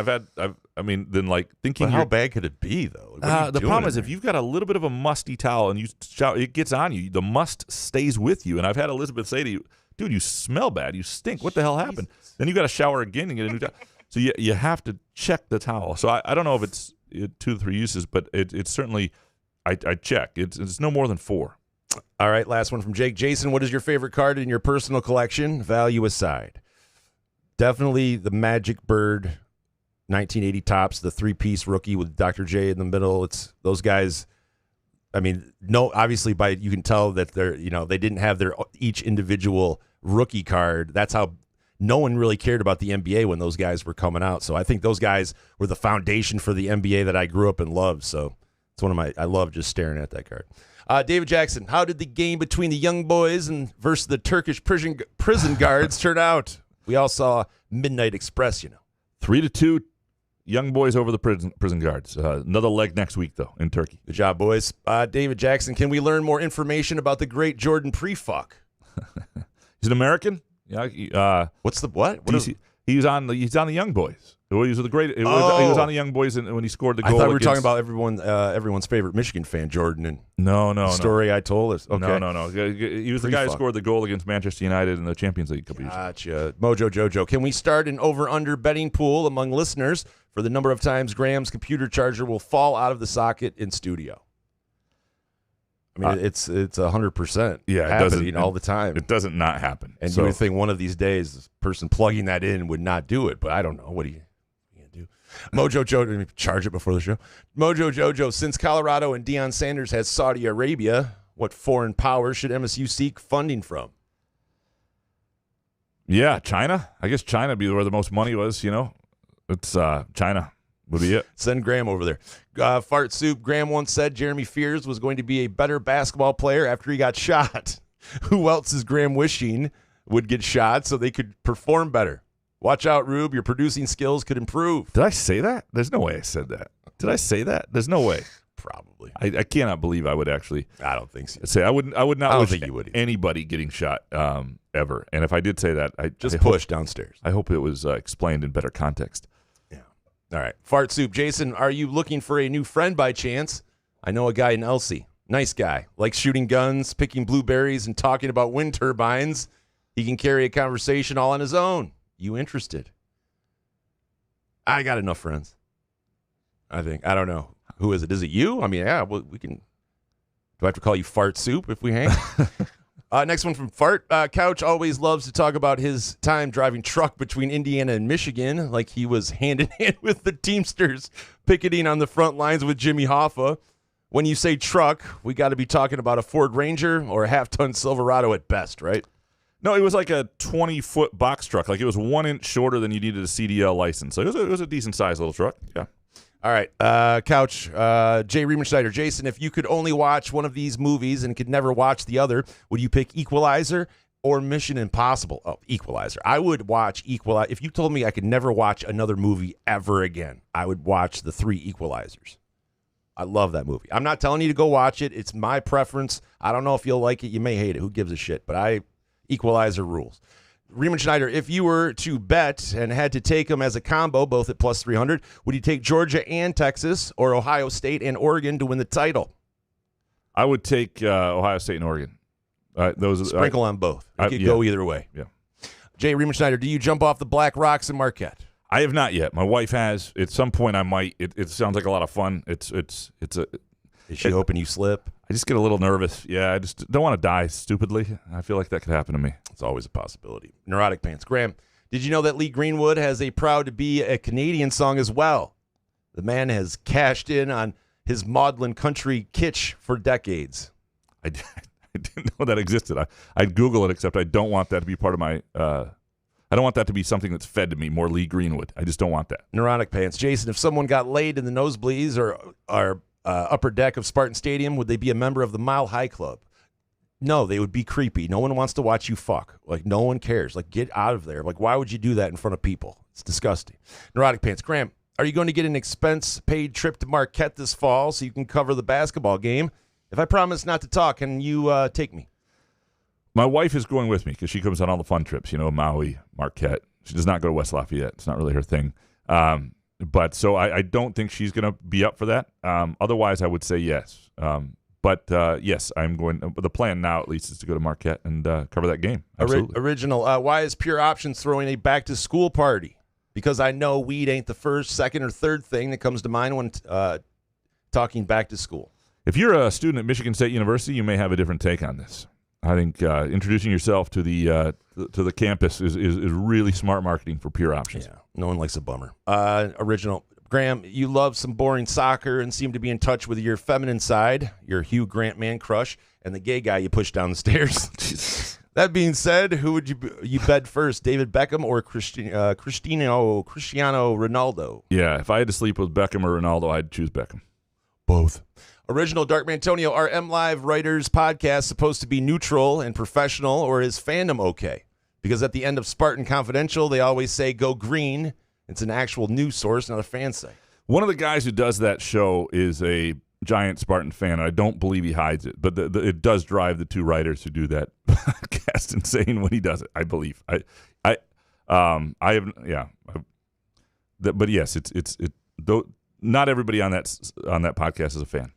than like thinking. But how bad could it be though? The problem is if you've got a little bit of a musty towel and you shower, it gets on you. The must stays with you. And I've had Elizabeth say to you, "Dude, you smell bad. You stink. What the hell happened?" Then you got to shower again and get a new towel. So you have to check the towel. So I don't know if it's 2 to 3 uses, but it's certainly I check. It's no more than 4. All right, last one from Jake. Jason, what is your favorite card in your personal collection, value aside? Definitely the Magic Bird 1980 Topps, the 3-piece rookie with Dr. J in the middle. It's those guys. I mean, obviously you can tell that they didn't have their each individual rookie card. That's how no one really cared about the NBA when those guys were coming out. So I think those guys were the foundation for the NBA that I grew up and loved. So it's I love just staring at that card. David Jackson, how did the game between the young boys versus the Turkish prison guards turn out? We all saw Midnight Express, 3-2, young boys over the prison guards. Another leg next week, though, in Turkey. Good job, boys. David Jackson, can we learn more information about the great Jordan Prefuck? He's an American. Yeah. What's the what? He's on the Young Boys. He was the great. He was on the Young Boys when he scored the goal. I thought we were talking about everyone's favorite Michigan fan, Jordan. And no. Story I told us. Okay. No. He was the guy who scored the goal against Manchester United in the Champions League a couple years ago. Gotcha. Mojo Jojo. Can we start an over/under betting pool among listeners for the number of times Graham's computer charger will fall out of the socket in studio? I mean, it's 100%. Yeah, happening all the time. It doesn't not happen. And you would think one of these days, this person plugging that in would not do it, but I don't know. What are you gonna do? Mojo Jojo, let me charge it before the show. Mojo Jojo, since Colorado and Deion Sanders has Saudi Arabia, what foreign power should MSU seek funding from? Yeah, China. I guess China would be where the most money was, It's China would be it. Send Graham over there. Fart Soup. Graham once said Jeremy Fears was going to be a better basketball player after he got shot. Who else is Graham wishing would get shot so they could perform better? Watch out, Rube. Your producing skills could improve. Did I say that? There's no way I said that. Did I say that? There's no way. Probably. I cannot believe I would actually. I don't think so. Say I would not wish think you would. anybody getting shot ever. And if I did say that, I Just I push hope, downstairs. I hope it was explained in better context. Yeah. All right. Fart Soup. Jason, are you looking for a new friend by chance? I know a guy in Elsie. Nice guy. Likes shooting guns, picking blueberries, and talking about wind turbines. He can carry a conversation all on his own. You interested? I got enough friends. I think. I don't know. Who is it? Is it you? I mean, yeah, well, we can. Do I have to call you Fart Soup if we hang? Next one from Fart. Couch always loves to talk about his time driving truck between Indiana and Michigan, like he was hand in hand with the Teamsters picketing on the front lines with Jimmy Hoffa. When you say truck, we got to be talking about a Ford Ranger or a half-ton Silverado at best, right? No, it was like a 20-foot box truck. Like it was 1 inch shorter than you needed a CDL license. So it was a decent-sized little truck. Yeah. All right, Couch, Jay Riemenschneider. Jason, if you could only watch one of these movies and could never watch the other, would you pick Equalizer or Mission Impossible? Oh, Equalizer. I would watch Equalizer. If you told me I could never watch another movie ever again, I would watch the 3 Equalizers. I love that movie. I'm not telling you to go watch it. It's my preference. I don't know if you'll like it. You may hate it. Who gives a shit? But Equalizer rules. Riemann Schneider, if you were to bet and had to take them as a combo, both at plus 300, would you take Georgia and Texas or Ohio State and Oregon to win the title? I would take Ohio State and Oregon. Sprinkle on both. It could go either way. Yeah. Jay Riemann Schneider, do you jump off the Black Rocks in Marquette? I have not yet. My wife has. At some point, I might. It sounds like a lot of fun. Is she hoping you slip? I just get a little nervous. Yeah, I just don't want to die stupidly. I feel like that could happen to me. It's always a possibility. Neurotic Pants. Graham, did you know that Lee Greenwood has a Proud to Be a Canadian song as well? The man has cashed in on his maudlin country kitsch for decades. I didn't know that existed. I'd Google it, except I don't want that to be part of my I don't want that to be something that's fed to me, more Lee Greenwood. I just don't want that. Neurotic Pants. Jason, if someone got laid in the nosebleeds or upper deck of Spartan Stadium, would they be a member of the Mile High Club? No, they would be creepy. No one wants to watch you fuck. Like, no one cares. Like, get out of there. Like, why would you do that in front of people? It's disgusting. Neurotic Pants. Graham, are you going to get an expense-paid trip to Marquette this fall so you can cover the basketball game? If I promise not to talk, can you take me? My wife is going with me because she comes on all the fun trips, Maui, Marquette. She does not go to West Lafayette. It's not really her thing. But so I don't think she's going to be up for that. Otherwise, I would say yes. But yes, I'm going. The plan now, at least, is to go to Marquette and cover that game. Absolutely. Original. Why is Pure Options throwing a back-to-school party? Because I know weed ain't the first, second, or third thing that comes to mind when talking back to school. If you're a student at Michigan State University, you may have a different take on this. I think introducing yourself to the campus is really smart marketing for Pure Options. Yeah, no one likes a bummer. Original. Graham, you love some boring soccer and seem to be in touch with your feminine side, your Hugh Grant man crush, and the gay guy you push down the stairs. That being said, who would you bed first, David Beckham or Cristiano Ronaldo? Yeah, if I had to sleep with Beckham or Ronaldo, I'd choose Beckham. Both. Original Dark Mantonio, are M Live Writers podcast supposed to be neutral and professional, or is fandom okay? Because at the end of Spartan Confidential, they always say go green. It's an actual news source, not a fan site. One of the guys who does that show is a giant Spartan fan. I don't believe he hides it, but it does drive the two writers who do that podcast insane when he does it. I believe. I have but yes, though not everybody on that podcast is a fan.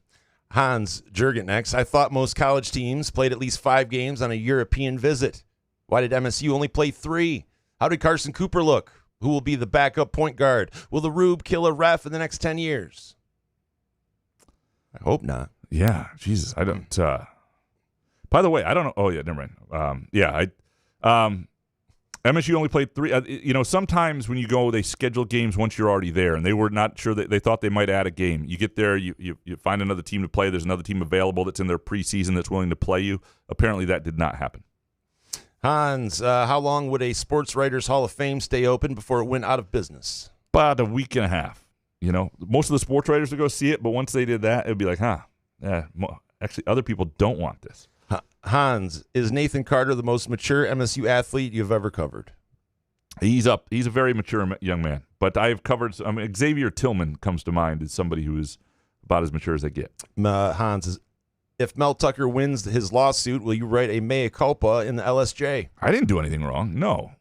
Hans Jurgen next. I thought most college teams played at least 5 games on a European visit. Why did MSU only play 3? How did Carson Cooper look? Who will be the backup point guard? Will the Rube kill a ref in the next 10 years? I hope not. Yeah, Jesus, I don't. By the way, I don't know. Oh yeah, never mind. MSU only played 3. Sometimes when you go, they schedule games once you're already there, and they were not sure that they thought they might add a game. You get there, you find another team to play. There's another team available that's in their preseason that's willing to play you. Apparently, that did not happen. Hans, how long would a Sports Writers Hall of Fame stay open before it went out of business? About a week and a half. You know, most of the sports writers would go see it, but once they did that, it'd be like, actually, other people don't want this. Hans, is Nathan Carter the most mature MSU athlete you've ever covered? He's a very mature young man. But I have covered, Xavier Tillman comes to mind as somebody who is about as mature as they get. Hans, if Mel Tucker wins his lawsuit, will you write a mea culpa in the LSJ? I didn't do anything wrong. No.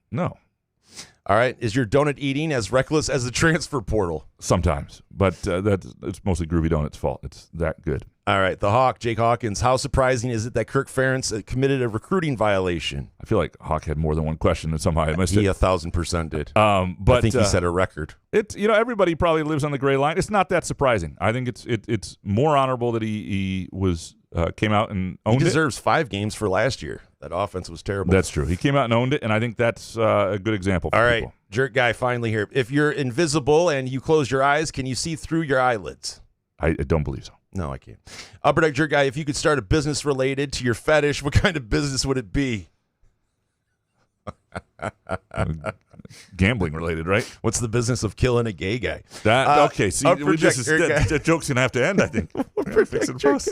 All right. Is your donut eating as reckless as the transfer portal? Sometimes, but it's mostly Groovy Donut's fault. It's that good. All right. The Hawk, Jake Hawkins. How surprising is it that Kirk Ference committed a recruiting violation? I feel like Hawk had more than one question, and somehow I missed it. He 1,000% did. But I think he set a record. Everybody probably lives on the gray line. It's not that surprising. I think it's more honorable that he was came out and owned it. He deserves 5 games for last year. That offense was terrible. That's true. He came out and owned it, and I think that's a good example for All people. right, Jerk Guy, finally here. If you're invisible and you close your eyes, can you see through your eyelids? I don't believe so. No, I can't. Upper Deck Jerk Guy, if you could start a business related to your fetish, what kind of business would it be? Gambling related, right? What's the business of killing a gay guy? Okay, see, that joke's going to have to end, I think. Fix it in post.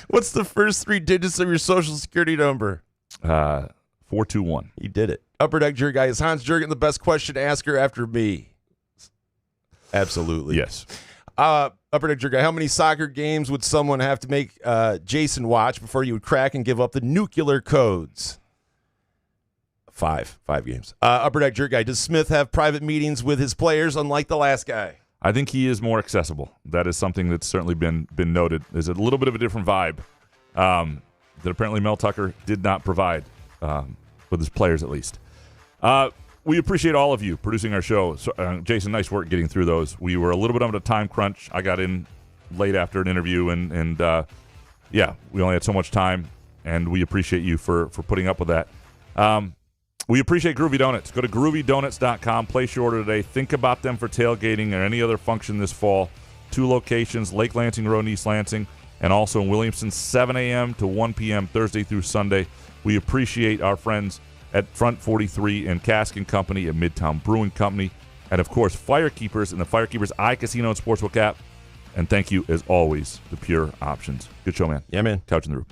What's the first 3 digits of your social security number? 421. You did it. Upper Deck Jerk Guy, is Hans Jurgen the best question asker after me? Absolutely. Yes. Upper Deck Jerk Guy, how many soccer games would someone have to make Jason watch before you would crack and give up the nuclear codes? 5 games. Upper Deck Jerk Guy, does Smith have private meetings with his players unlike the last guy? I think he is more accessible. That is something that's certainly been noted. There's a little bit of a different vibe that apparently Mel Tucker did not provide with his players, at least. We appreciate all of you producing our show. So, Jason, nice work getting through those. We were a little bit on a time crunch. I got in late after an interview, and we only had so much time, and we appreciate you for putting up with that. We appreciate Groovy Donuts. Go to groovydonuts.com. Place your order today. Think about them for tailgating or any other function this fall. 2 locations, Lake Lansing Road in East Lansing, and also in Williamston, 7 a.m. to 1 p.m. Thursday through Sunday. We appreciate our friends at Front 43 and Cask & Company at Midtown Brewing Company. And, of course, Firekeepers and the Firekeepers iCasino and Sportsbook app. And thank you, as always, to Pure Options. Good show, man. Yeah, man. Couch in the Roof.